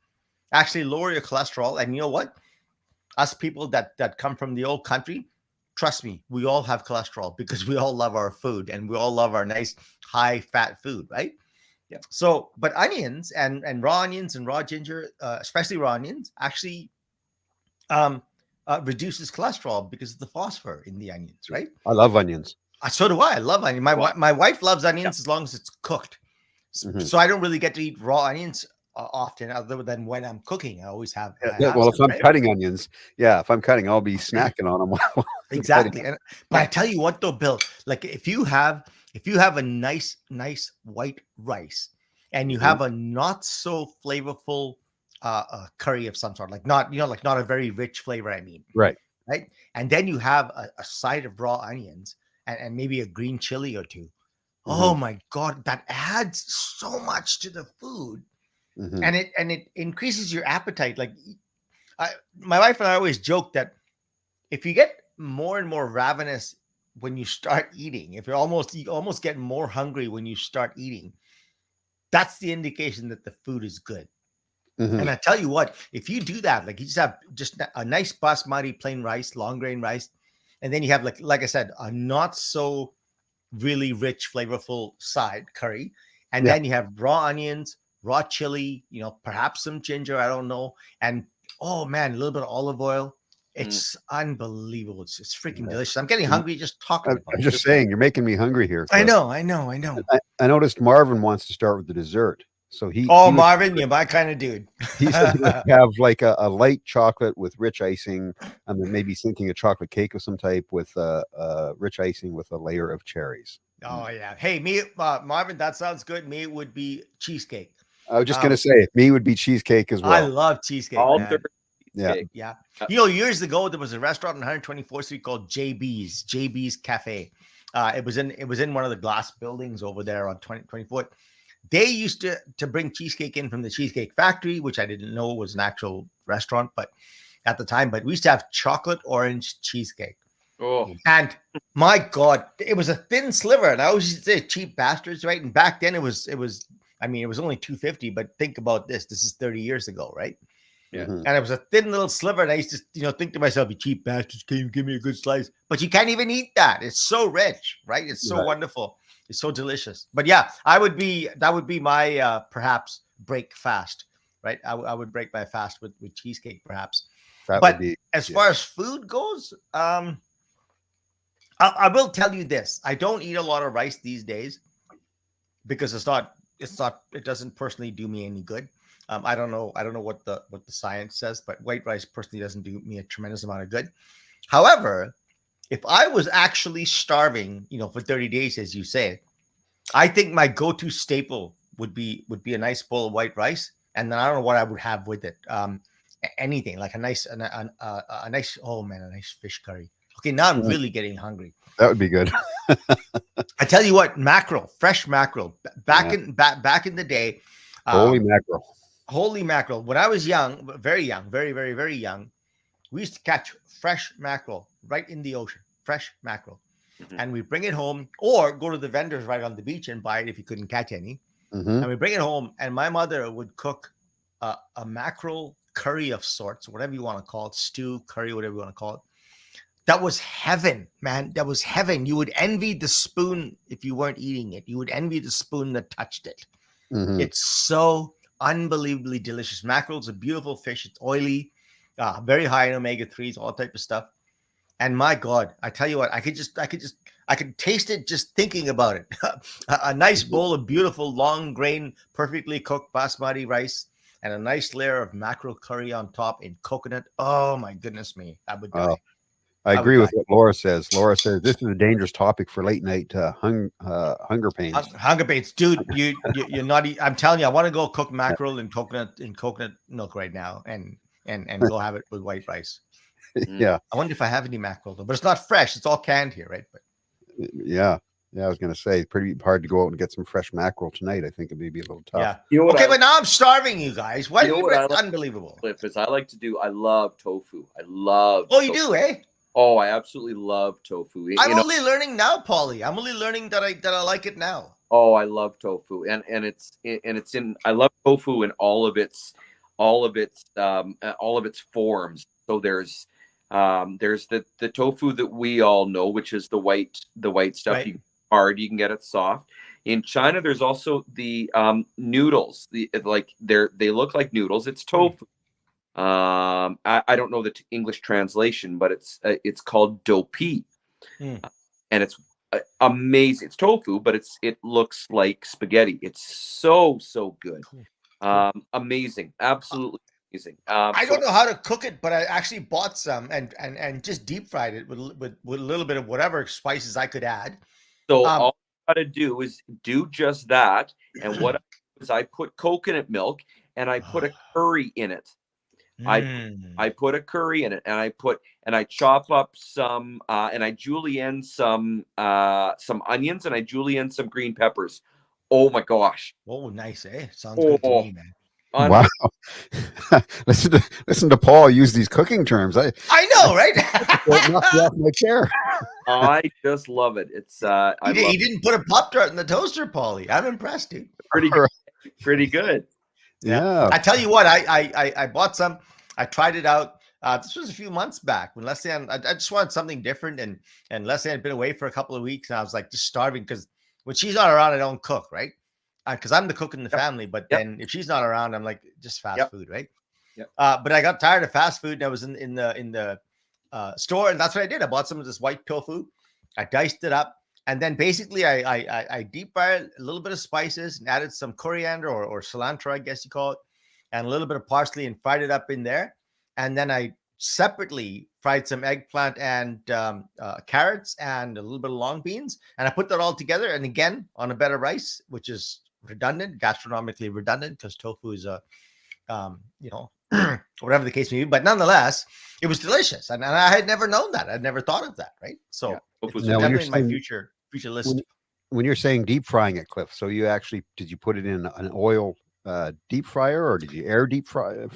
actually lower your cholesterol. And you know what? Us people that come from the old country, trust me, we all have cholesterol because we all love our food and we all love our nice high-fat food, right? Yeah. So, but onions and raw onions and raw ginger, especially raw onions, actually reduces cholesterol because of the phosphor in the onions, right? I love onions. So do I. I love onions. My wife loves onions as long as it's cooked. So I don't really get to eat raw onions often, other than when I'm cooking. I always have. Well, if I'm cutting onions, if I'm cutting, I'll be snacking on them. Exactly. But I tell you what, though, Bill, like if you have a nice white rice and you have a not so flavorful curry of some sort, like not a very rich flavor, I mean, right, and then you have a side of raw onions and maybe a green chili or two. Oh my God, that adds so much to the food, and it increases your appetite. Like my wife and I always joke that if you get more and more ravenous when you start eating, if you almost get more hungry when you start eating, that's the indication that the food is good. And I tell you what, if you do that, like you just have a nice basmati plain rice, long grain rice, and then you have like I said, a not so really rich, flavorful side curry, and then you have raw onions, raw chili, perhaps some ginger, I don't know, and oh man, a little bit of olive oil. It's unbelievable. It's freaking delicious. I'm getting hungry just talking about it. I'm just saying, you're making me hungry here, Cliff. I know. I noticed Marvin wants to start with the dessert. So Marvin, you're my kind of dude. He said he would have like a light chocolate with rich icing, and then maybe thinking a chocolate cake of some type with rich icing with a layer of cherries. Oh yeah. Hey, me, Marvin, that sounds good. Me, it would be cheesecake. I was just gonna say, me would be cheesecake as well. I love cheesecake. Yeah. Years ago, there was a restaurant on 124th Street called JB's Cafe. It was in one of the glass buildings over there on 24th. They used to bring cheesecake in from the Cheesecake Factory, which I didn't know was an actual restaurant, but at the time, but we used to have chocolate orange cheesecake. Oh, and my God, it was a thin sliver, and I always used to say cheap bastards, right? And back then it was only $2.50, but think about this. This is 30 years ago, right? Yeah. And it was a thin little sliver, and I used to think to myself, "You cheap bastards, can you give me a good slice?" But you can't even eat that. It's so rich, right? It's so wonderful. It's so delicious. But yeah, that would be my perhaps break fast, right? I would break my fast with cheesecake, perhaps. As far as food goes, I will tell you this: I don't eat a lot of rice these days because it doesn't personally do me any good. I don't know what the science says, but white rice personally doesn't do me a tremendous amount of good. However, if I was actually starving, for 30 days, as you say, I think my go-to staple would be a nice bowl of white rice, and then I don't know what I would have with it. Anything like a nice fish curry. Okay, now I'm really getting hungry. That would be good. I tell you what, fresh mackerel. Back in the day, Holy mackerel. When I was young, very young, very, very, very young, we used to catch fresh mackerel right in the ocean, fresh mackerel. And we bring it home or go to the vendors right on the beach and buy it if you couldn't catch any. And we bring it home, and my mother would cook a mackerel curry of sorts, whatever you want to call it, stew, curry, whatever you want to call it. That was heaven, man. That was heaven. You would envy the spoon if you weren't eating it. You would envy the spoon that touched it. It's so unbelievably delicious. Mackerel is a beautiful fish. It's oily, very high in omega-3s, all type of stuff. And my God, I tell you what, I could taste it just thinking about it. A nice bowl of beautiful long grain, perfectly cooked basmati rice, and a nice layer of mackerel curry on top in coconut. Oh my goodness me, I would die. I I would agree with die. what Laura says. Laura says this is a dangerous topic for late night hunger pains. Hunger pains, dude. You're not. I'm telling you, I want to go cook mackerel in coconut milk right now, and go have it with white rice. Yeah, I wonder if I have any mackerel though, but it's not fresh. It's all canned here, right? But yeah. I was going to say, pretty hard to go out and get some fresh mackerel tonight. I think it may be a little tough. yeah. You know what Okay, I- but now I'm starving you guys. What? You know what I like- Unbelievable. Cliff, is I like to do. I love tofu. I love. Oh, you tofu. do, eh? Oh, I absolutely love tofu. I'm only learning now, Podlie. I'm only learning that I like it now. Oh, I love tofu, and it's in. I love tofu in all of its forms. So there's the tofu that we all know, which is the white stuff. Right. You you can get it soft. In China, there's also the noodles. They look like noodles. It's tofu. I don't know the English translation, but it's called dopi, and it's amazing. It's tofu, but it looks like spaghetti. It's so good. Amazing, absolutely amazing. I don't know how to cook it, but I actually bought some and just deep fried it with a little bit of whatever spices I could add. So all I gotta do is do just that. And what I do is I put coconut milk and I put a curry in it. I put a curry in it, and I chop up some and I julienne some onions, and I julienne some green peppers. Oh my gosh! Oh, nice, eh? Sounds good to me, man. Wow. listen to Paul use these cooking terms. I know, right? knocked you off my chair. I just love it. It's he didn't put a Pop-Tart in the toaster, Podlie. I'm impressed, dude. Pretty good. Pretty good. Yeah. I tell you what, I bought some. I tried it out. This was a few months back when Leslie I just wanted something different, and Leslie had been away for a couple of weeks, and I was like just starving because when she's not around, I don't cook, right? Because I'm the cook in the family, but then if she's not around, I'm like just fast food, right? But I got tired of fast food, and I was in the store, and that's what I did. I bought some of this white tofu. I diced it up, and then basically I deep fried a little bit of spices and added some coriander or cilantro, I guess you call it, and a little bit of parsley, and fried it up in there. And then I separately fried some eggplant and carrots and a little bit of long beans, and I put that all together. And again, on a bed of rice, which is redundant, gastronomically redundant, because tofu is a whatever the case may be, but nonetheless, it was delicious, and I had never known that. I'd never thought of that, right? So it's definitely in my future list. When you're saying deep frying it, Cliff, so you actually did you put it in an oil deep fryer, or did you air deep fry?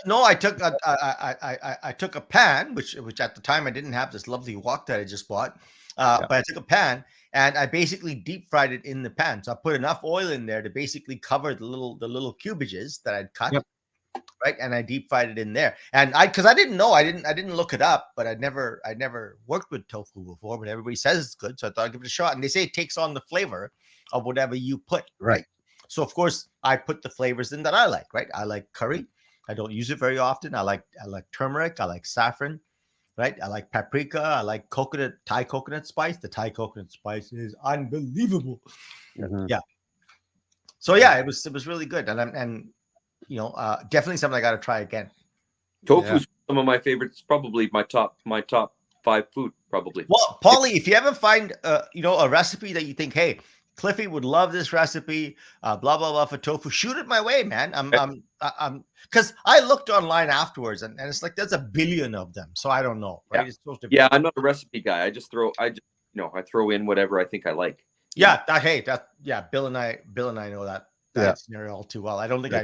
No. I took I took a pan, which at the time I didn't have this lovely wok that I just bought, but I took a pan and I basically deep fried it in the pan. So I put enough oil in there to basically cover the little cubages that I'd cut. Yep. Right, and I deep fried it in there, and because I didn't know, I didn't look it up, but I'd never worked with tofu before, but everybody says it's good, so I thought I'd give it a shot. And they say it takes on the flavor of whatever you put. Right. So of course I put the flavors in that I like. Right, I like curry. I don't use it very often. I like turmeric. I like saffron. Right, I like paprika. I like Thai coconut spice. The Thai coconut spice is unbelievable. Mm-hmm. Yeah. So yeah, it was really good, and definitely something I got to try again. Tofu's some of my favorites. Probably my top 5 food. Probably. Well, Podlie, if you ever find a recipe that you think, hey, Cliffy would love this recipe, blah blah blah for tofu, shoot it my way, man. I'm because I looked online afterwards, and it's like there's a billion of them, so I don't know. Right? Yeah. It's supposed to be. I'm not a recipe guy. I throw in whatever I think I like. Yeah. Bill and I know that scenario all too well. I don't think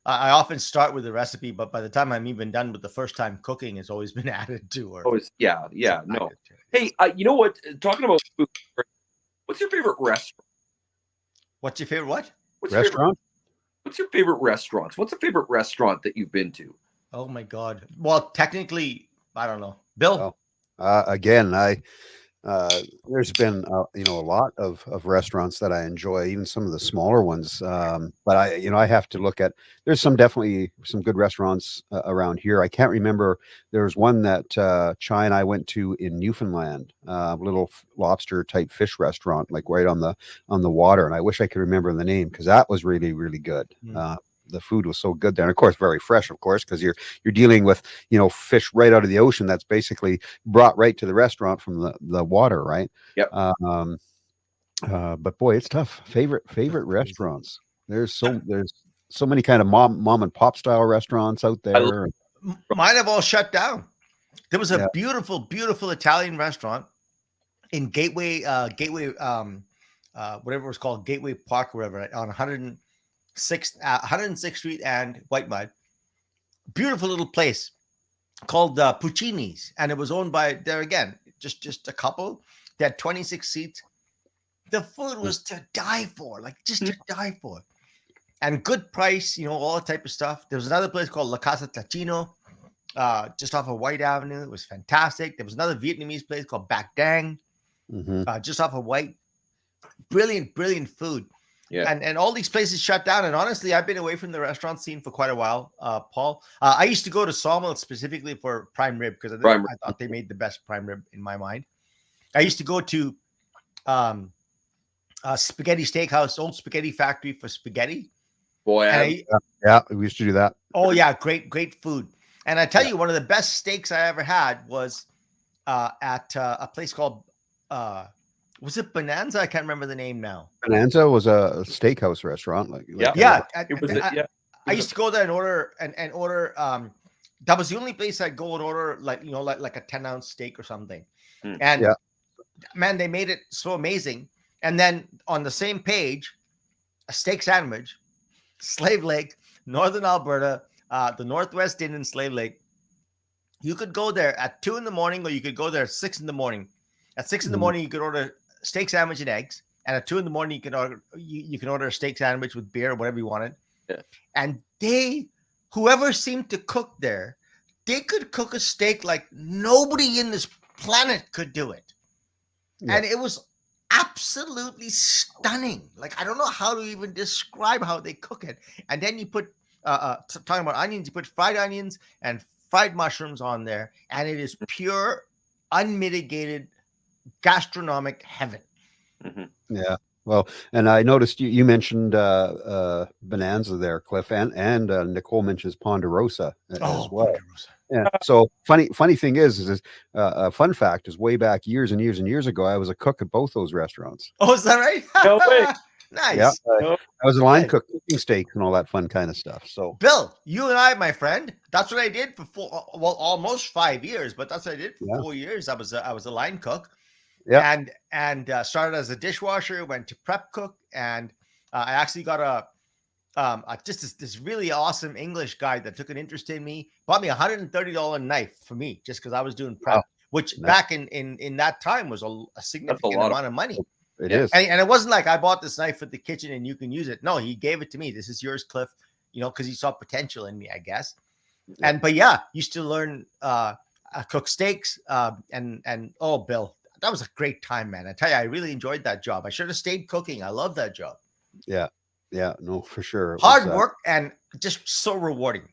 I often start with a recipe, but by the time I'm even done with the first time cooking, it's always been added to. No. Hey, you know what? Talking about food, what's your favorite restaurant? What's your favorite what? Restaurant? What's your favorite restaurants? What's a favorite restaurant that you've been to? Oh my God! Well, technically, I don't know. Bill. Again, there's been a lot of restaurants that I enjoy, even some of the smaller ones. But I have to look at. There's definitely some good restaurants around here. I can't remember. There was one that Chai and I went to in Newfoundland, a little lobster type fish restaurant, like right on the water. And I wish I could remember the name because that was really, really good. the food was so good there, and of course very fresh, of course, because you're dealing with fish right out of the ocean that's basically brought right to the restaurant from the water, right? Yep. But boy, it's tough. Favorite restaurants. There's so many kind of mom and pop style restaurants out there. Mine have all shut down. There was a beautiful Italian restaurant in Gateway, whatever it was called, Gateway Park, wherever, on 106th Street and White Mud. Beautiful little place called Puccini's, and it was owned by, there again, just a couple. They had 26 seats. The food was to die for, like just to die for, and good price. All that type of stuff. There was another place called La Casa Tacchino, just off of White Avenue. It was fantastic. There was another Vietnamese place called Bac Dang, just off of White. Brilliant food. Yeah. And all these places shut down. And honestly, I've been away from the restaurant scene for quite a while, Paul. I used to go to Sawmill specifically for prime rib because I thought they made the best prime rib in my mind. I used to go to Spaghetti Steakhouse, old spaghetti factory for spaghetti. Boy, we used to do that. Oh yeah, great food. And I tell you, one of the best steaks I ever had was at a place called was it Bonanza? I can't remember the name now. Bonanza was a steakhouse restaurant. I used to go there and order and order. That was the only place I'd go and order like a 10-ounce steak or something. And man, they made it so amazing. And then on the same page, a steak sandwich, Slave Lake, Northern Alberta, the Northwest Inn in Slave Lake. You could go there at 2 a.m, or you could go there at 6 a.m. At 6 a.m, you could order steak sandwich and eggs, and at 2 a.m, you can order a steak sandwich with beer or whatever you wanted. Yeah. And whoever seemed to cook there, they could cook a steak like nobody in this planet could do it. Yeah. And it was absolutely stunning. Like, I don't know how to even describe how they cook it. And then you put talking about onions, you put fried onions and fried mushrooms on there, and it is pure, unmitigated gastronomic heaven. Yeah. Well, and I noticed you mentioned Bonanza there, Cliff, and Nicole mentions Ponderosa as well. Ponderosa. Yeah. So funny thing is a fun fact is way back years and years ago, I was a cook at both those restaurants. Oh, is that right? No way. Nice. Yeah, I was a line cook, cooking steaks and all that fun kind of stuff. So, Bill, you and I, my friend, that's what I did for almost 5 years, but that's what I did for 4 years. I was a line cook. Yeah, and started as a dishwasher, went to prep cook, and I actually got just this really awesome English guy that took an interest in me, bought me $130 knife for me just because I was doing prep, which back in that time was a significant amount of money. It is, and it wasn't like I bought this knife for the kitchen and you can use it. No, he gave it to me. This is yours, Cliff. Because he saw potential in me, I guess. Yeah. But used to learn cook steaks, and Bill. That was a great time, man. I tell you, I really enjoyed that job. I should have stayed cooking. I love that job. Yeah, no, for sure. Hard work and just so rewarding.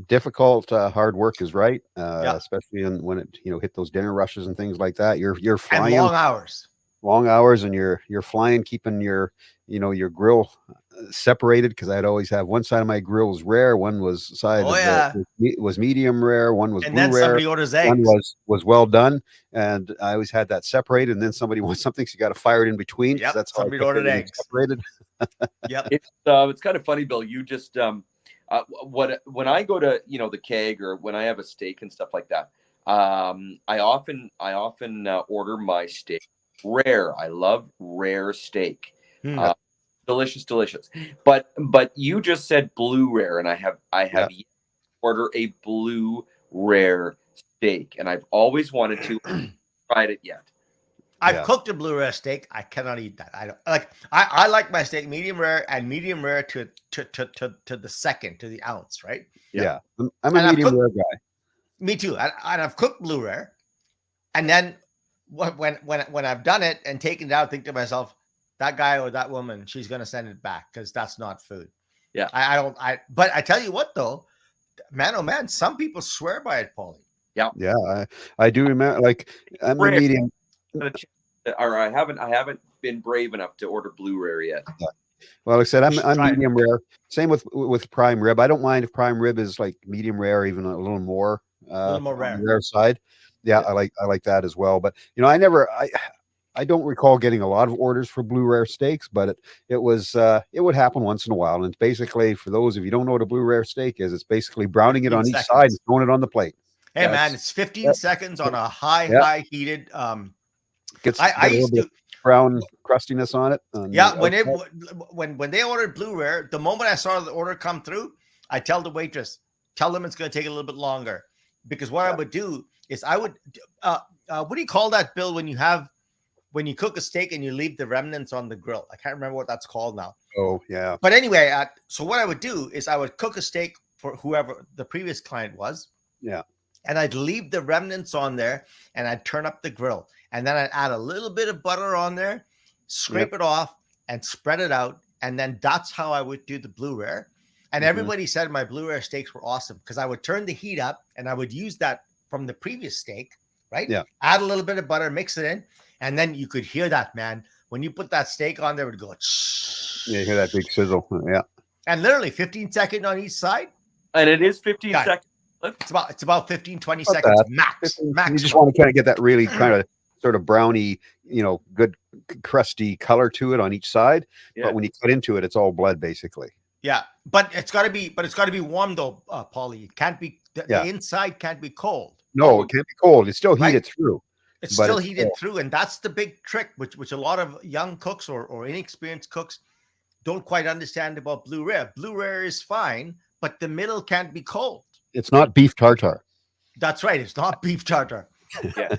Difficult, hard work is right, especially when it hit those dinner rushes and things like that. You're flying and long hours, and you're flying, keeping your grill separated, because I'd always have one side of my grill was rare, one was was medium rare, one was and blue then rare, somebody orders eggs. One was well done, and I always had that separated, and then somebody wants something, so you got to fire it in between. Yep, that's somebody ordered eggs separated. Yep. It's kind of funny, Bill. You just when I go to the keg, or when I have a steak and stuff like that, I often order my steak rare. I love rare steak. Delicious. But you just said blue rare, and I have yet to order a blue rare steak, and I've always wanted to. Tried it yet. I've cooked a blue rare steak. I cannot eat that. I don't like. I like my steak medium rare, and medium rare to the second, to the ounce, right? Yeah. I'm a medium rare guy. Me too. And I've cooked blue rare, and then when I've done it and taken it out, I think to myself, that guy or that woman, she's gonna send it back because that's not food. Yeah. But I tell you what though, man, oh man, some people swear by it, Paulie. Yeah. Yeah. I do remember, like, I'm a medium. Or I haven't been brave enough to order blue rare yet. Well, like I said, You I'm should I'm try it. medium rare. Same with prime rib. I don't mind if prime rib is like medium rare, even a little more A little more on rare. the rare side. Yeah, Yeah. I like that as well. But I don't recall getting a lot of orders for blue rare steaks, but it would happen once in a while. And it's basically, for those of you who don't know what a blue rare steak is, it's basically browning it 15 on each side seconds. and throwing it on the plate. Hey man, That's it's 15 yep, seconds on a high yep. heated. Gets I get a little used bit to. of brown crustiness on it. On Yeah, the when outside. when they ordered blue rare, the moment I saw the order come through, I tell the waitress, tell them it's going to take a little bit longer, because what I would do is I would, what do you call that, Bill? When you cook a steak and you leave the remnants on the grill, I can't remember what that's called now. Oh yeah. But anyway, so what I would do is I would cook a steak for whoever the previous client was. Yeah. And I'd leave the remnants on there, and I'd turn up the grill, and then I'd add a little bit of butter on there, scrape it off, and spread it out. And then that's how I would do the blue rare. And everybody said my blue rare steaks were awesome, because I would turn the heat up and I would use that from the previous steak, right? Yeah. Add a little bit of butter, mix it in, and then you could hear that, man. When you put that steak on there, it would go. Yeah, you hear that big sizzle. Yeah. And literally 15 seconds on each side. And it is 15 Yeah. seconds. It's about 15, 20 About seconds that. max. You Max. just want to kind of get that really kind of sort of browny, good crusty color to it on each side. Yeah. But when you cut into it, it's all blood basically. Yeah, but it's got to be warm though, Paulie. It can't be the inside can't be cold. No, it can't be cold. It's still heated Right? through. It's But still it's heated cold. through, and that's the big trick, which a lot of young cooks or inexperienced cooks don't quite understand about blue rare. Blue rare is fine, but the middle can't be cold. It's not beef tartare. That's right. It's not beef tartare. Yeah.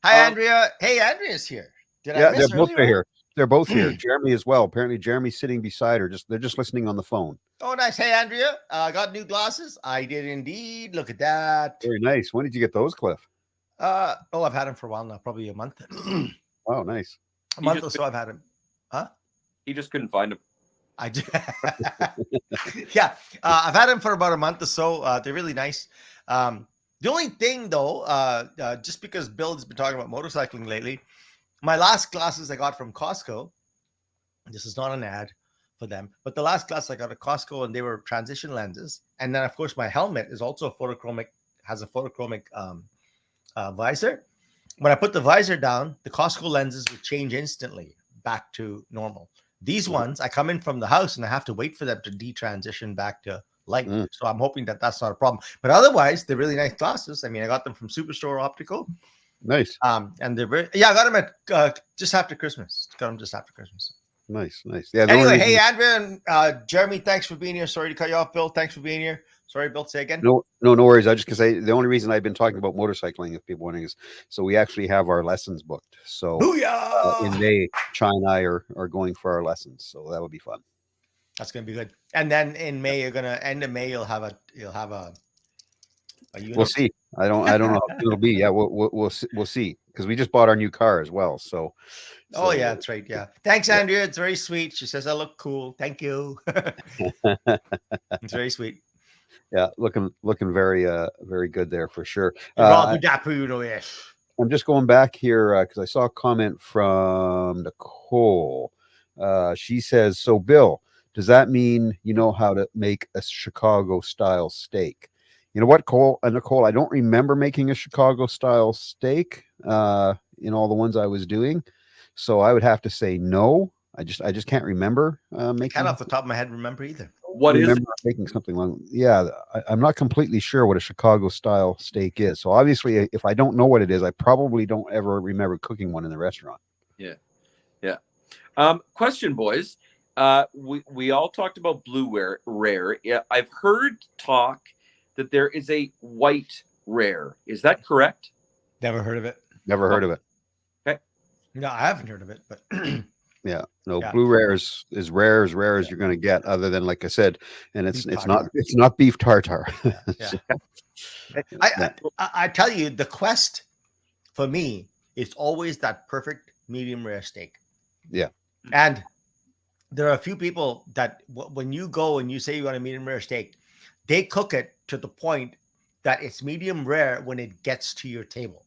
Hi, Andrea. Hey, Andrea's here. Did I Yeah, miss they're both earlier? here. They're both here. Jeremy as well. Apparently, Jeremy's sitting beside her. They're just listening on the phone. Oh, nice. Hey, Andrea. Got new glasses. I did indeed. Look at that. Very nice. When did you get those, Cliff? I've had them for a while now, probably a month. Oh, nice. A month or so I've had them. Huh? He just couldn't find him. I do. Yeah. I've had them for about a month or so. They're really nice. The only thing though, just because Bill has been talking about motorcycling lately, my last glasses I got from Costco, this is not an ad for them, but the last glass I got at Costco, and they were transition lenses. And then of course my helmet is also has a photochromic visor. When I put the visor down, the Costco lenses would change instantly back to normal. These ones, I come in from the house and I have to wait for them to detransition back to light. So I'm hoping that that's not a problem. But otherwise, they're really nice glasses. I mean, I got them from Superstore Optical. Nice. And they're I got them at just after Christmas. Got them just after Christmas. Nice. Yeah. Anyway, hey, Andrea and Jeremy, thanks for being here. Sorry to cut you off, Bill. Thanks for being here. Sorry, Bill, say again. No worries. I just gonna say the only reason I've been talking about motorcycling, if people wondering, is so we actually have our lessons booked. So in May, Chai and I are going for our lessons, so that'll be fun. That's gonna be good. And then in May, end of May, you'll have a We'll see. I don't know how it'll be. Yeah, we'll see, because we just bought our new car as well. So oh yeah, that's right. Yeah, thanks, Andrea. It's very sweet. She says I look cool. Thank you. It's very sweet. Yeah, looking very very good there for sure. I'm just going back here because I saw a comment from Nicole. She says, "So Bill, does that mean you know how to make a Chicago style steak?" You know what, Nicole? I don't remember making a Chicago style steak in all the ones I was doing, so I would have to say no. I just can't remember making. Can't off the top of my head remember either. What is it? Making something long? Yeah, I'm not completely sure what a Chicago style steak is. So obviously, if I don't know what it is, I probably don't ever remember cooking one in the restaurant. Yeah. Question, boys. We all talked about blue rare. Yeah, I've heard talk that there is a white rare. Is that correct? Never heard of it. Never heard of it. Okay. No, I haven't heard of it, but Yeah, no, blue rare is rare as you're going to get, other than, like I said, and it's not beef tartare. Yeah. I tell you, the quest for me is always that perfect medium rare steak. Yeah, and there are a few people that when you go and you say you want a medium rare steak, they cook it to the point that it's medium rare when it gets to your table.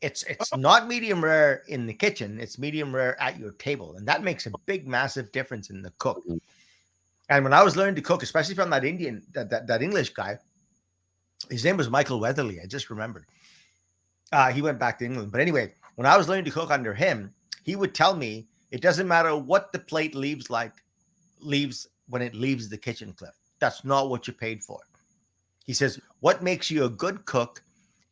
it's not medium rare in the kitchen. It's medium rare at your table, and that makes a big, massive difference in the cook. Mhm. And when I was learning to cook, especially from that that English guy, his name was Michael Weatherly. I just remembered. He went back to England, but anyway, when I was learning to cook under him, he would tell me it doesn't matter what the plate leaves when it leaves the kitchen, Cliff. That's not what you paid for. He says, what makes you a good cook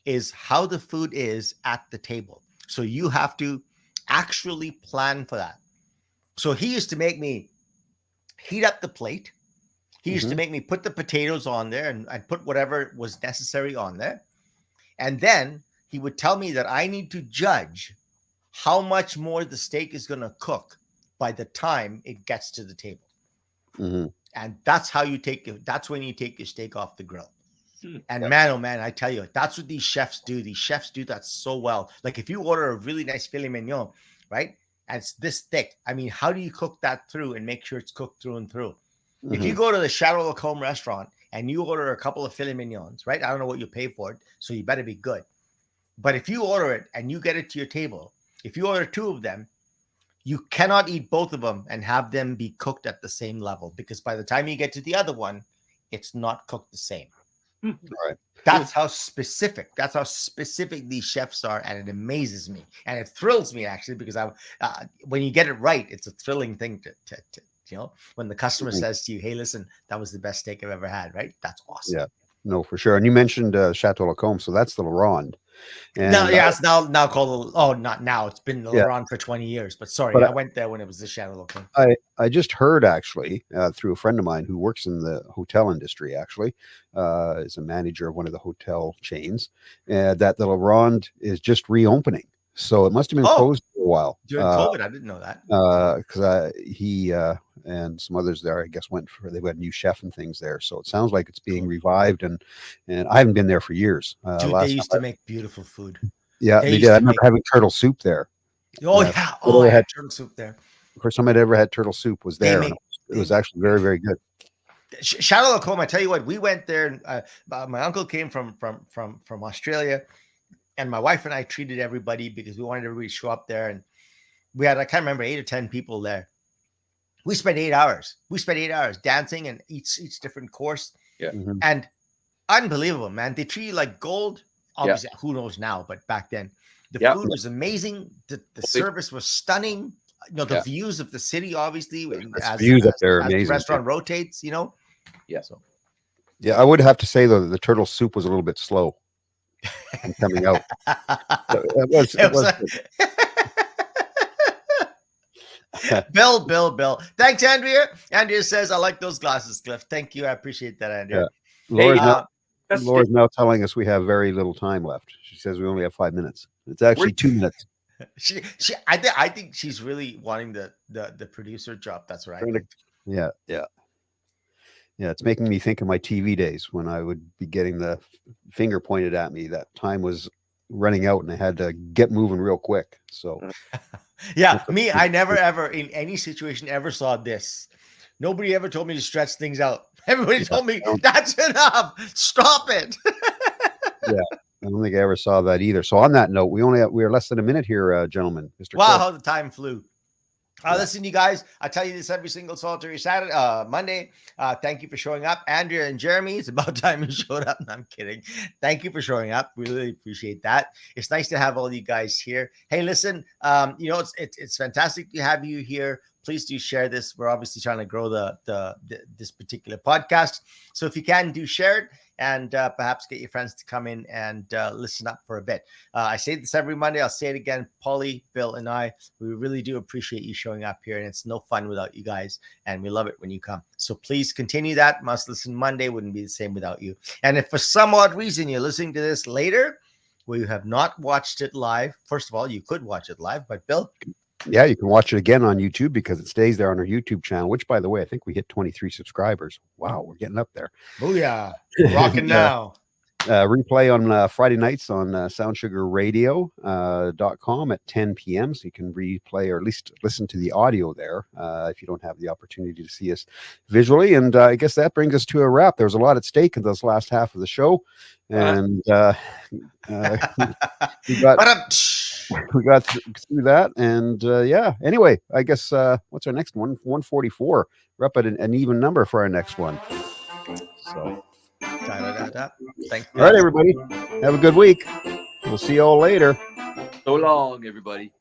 is how the food is at the table. So you have to actually plan for that. So he used to make me heat up the plate. He used to make me put the potatoes on there and put whatever was necessary on there. And then he would tell me that I need to judge how much more the steak is going to cook by the time it gets to the table. Mm-hmm. And that's how you that's when you take your steak off the grill. And man, oh man, I tell you, that's what these chefs do. These chefs do that so well. Like if you order a really nice filet mignon, right? And it's this thick. I mean, how do you cook that through and make sure it's cooked through and through? Mm-hmm. If you go to the Chateau Lacombe restaurant and you order a couple of filet mignons, right? I don't know what you pay for it, so you better be good. But if you order it and you get it to your table, if you order 2 of them, you cannot eat both of them and have them be cooked at the same level, because by the time you get to the other one, it's not cooked the same. Right. That's how specific these chefs are, and it amazes me and it thrills me actually, because when you get it right, it's a thrilling thing to you know, when the customer says to you, "Hey, listen, that was the best steak I've ever had," right? That's awesome. Yeah, no, for sure. And you mentioned Chateau Lacombe, so that's the Laurent. No, yeah, it's now called. Oh, not now. It's been Laurent for 20 years. But sorry, I went there when it was the Chateau Lacombe. I just heard actually through a friend of mine who works in the hotel industry. Actually, is a manager of one of the hotel chains, that the Laurent is just reopening. So it must have been closed for a while during COVID. I didn't know that because he and some others there, I guess, they went new chef and things there. So it sounds like it's being revived, and I haven't been there for years. Dude, they used to make beautiful food. Yeah, they did. I remember having turtle soup there. Oh yeah, I had turtle soup there. First time I'd ever had turtle soup was there. It was actually very, very good. Chateau Lacombe, I tell you what, we went there. My uncle came from Australia. And my wife and I treated everybody because we wanted everybody to show up there. And we had, I can't remember, 8 or 10 people there. We spent 8 hours. Dancing and each different course. Yeah. Mm-hmm. And unbelievable, man. They treat you like gold. Obviously, who knows now, but back then, the food was amazing. The service was stunning. You know, the views of the city, obviously. As views up there are amazing. The restaurant rotates, you know. Yeah. So. Yeah, I would have to say, though, that the turtle soup was a little bit slow. And coming out. Bill. Thanks, Andrea. Andrea says, I like those glasses, Cliff. Thank you. I appreciate that, Andrea. Yeah. Laura's now telling us we have very little time left. She says we only have 5 minutes. It's actually 2 minutes. I think she's really wanting the producer job. That's right. Yeah. Yeah, it's making me think of my TV days when I would be getting the finger pointed at me. That time was running out and I had to get moving real quick. So, yeah, I never, ever in any situation ever saw this. Nobody ever told me to stretch things out. Everybody told me, that's enough. Stop it. Yeah, I don't think I ever saw that either. So on that note, we are less than a minute here, gentlemen. Mr. Wow, Cliff. how the time flew. Listen, you guys, I tell you this every single solitary Saturday, Monday. Thank you for showing up. Andrea and Jeremy, it's about time you showed up. No, I'm kidding. Thank you for showing up. We really appreciate that. It's nice to have all you guys here. Hey, listen, you know, it's fantastic to have you here. Please do share this. We're obviously trying to grow this particular podcast. So if you can, do share it. And perhaps get your friends to come in and listen up for a bit. I say this every Monday. I'll say it again. Podlie, Bill, and I, we really do appreciate you showing up here. And it's no fun without you guys. And we love it when you come. So please continue that. Must Listen Monday wouldn't be the same without you. And if for some odd reason you're listening to this later, where you have not watched it live, first of all, you could watch it live. But Bill? Yeah, you can watch it again on YouTube because it stays there on our YouTube channel, which, by the way, I think we hit 23 subscribers. Wow, we're getting up there. Oh, yeah. Rocking now. replay on Friday nights on soundsugarradio.com at 10 p.m. So you can replay or at least listen to the audio there if you don't have the opportunity to see us visually. And I guess that brings us to a wrap. There was a lot at stake in this last half of the show. And we got through that. And yeah, anyway, I guess what's our next one? 144. We're up at an even number for our next one. So. Thanks. All right, everybody. Have a good week. We'll see you all later. So long, everybody.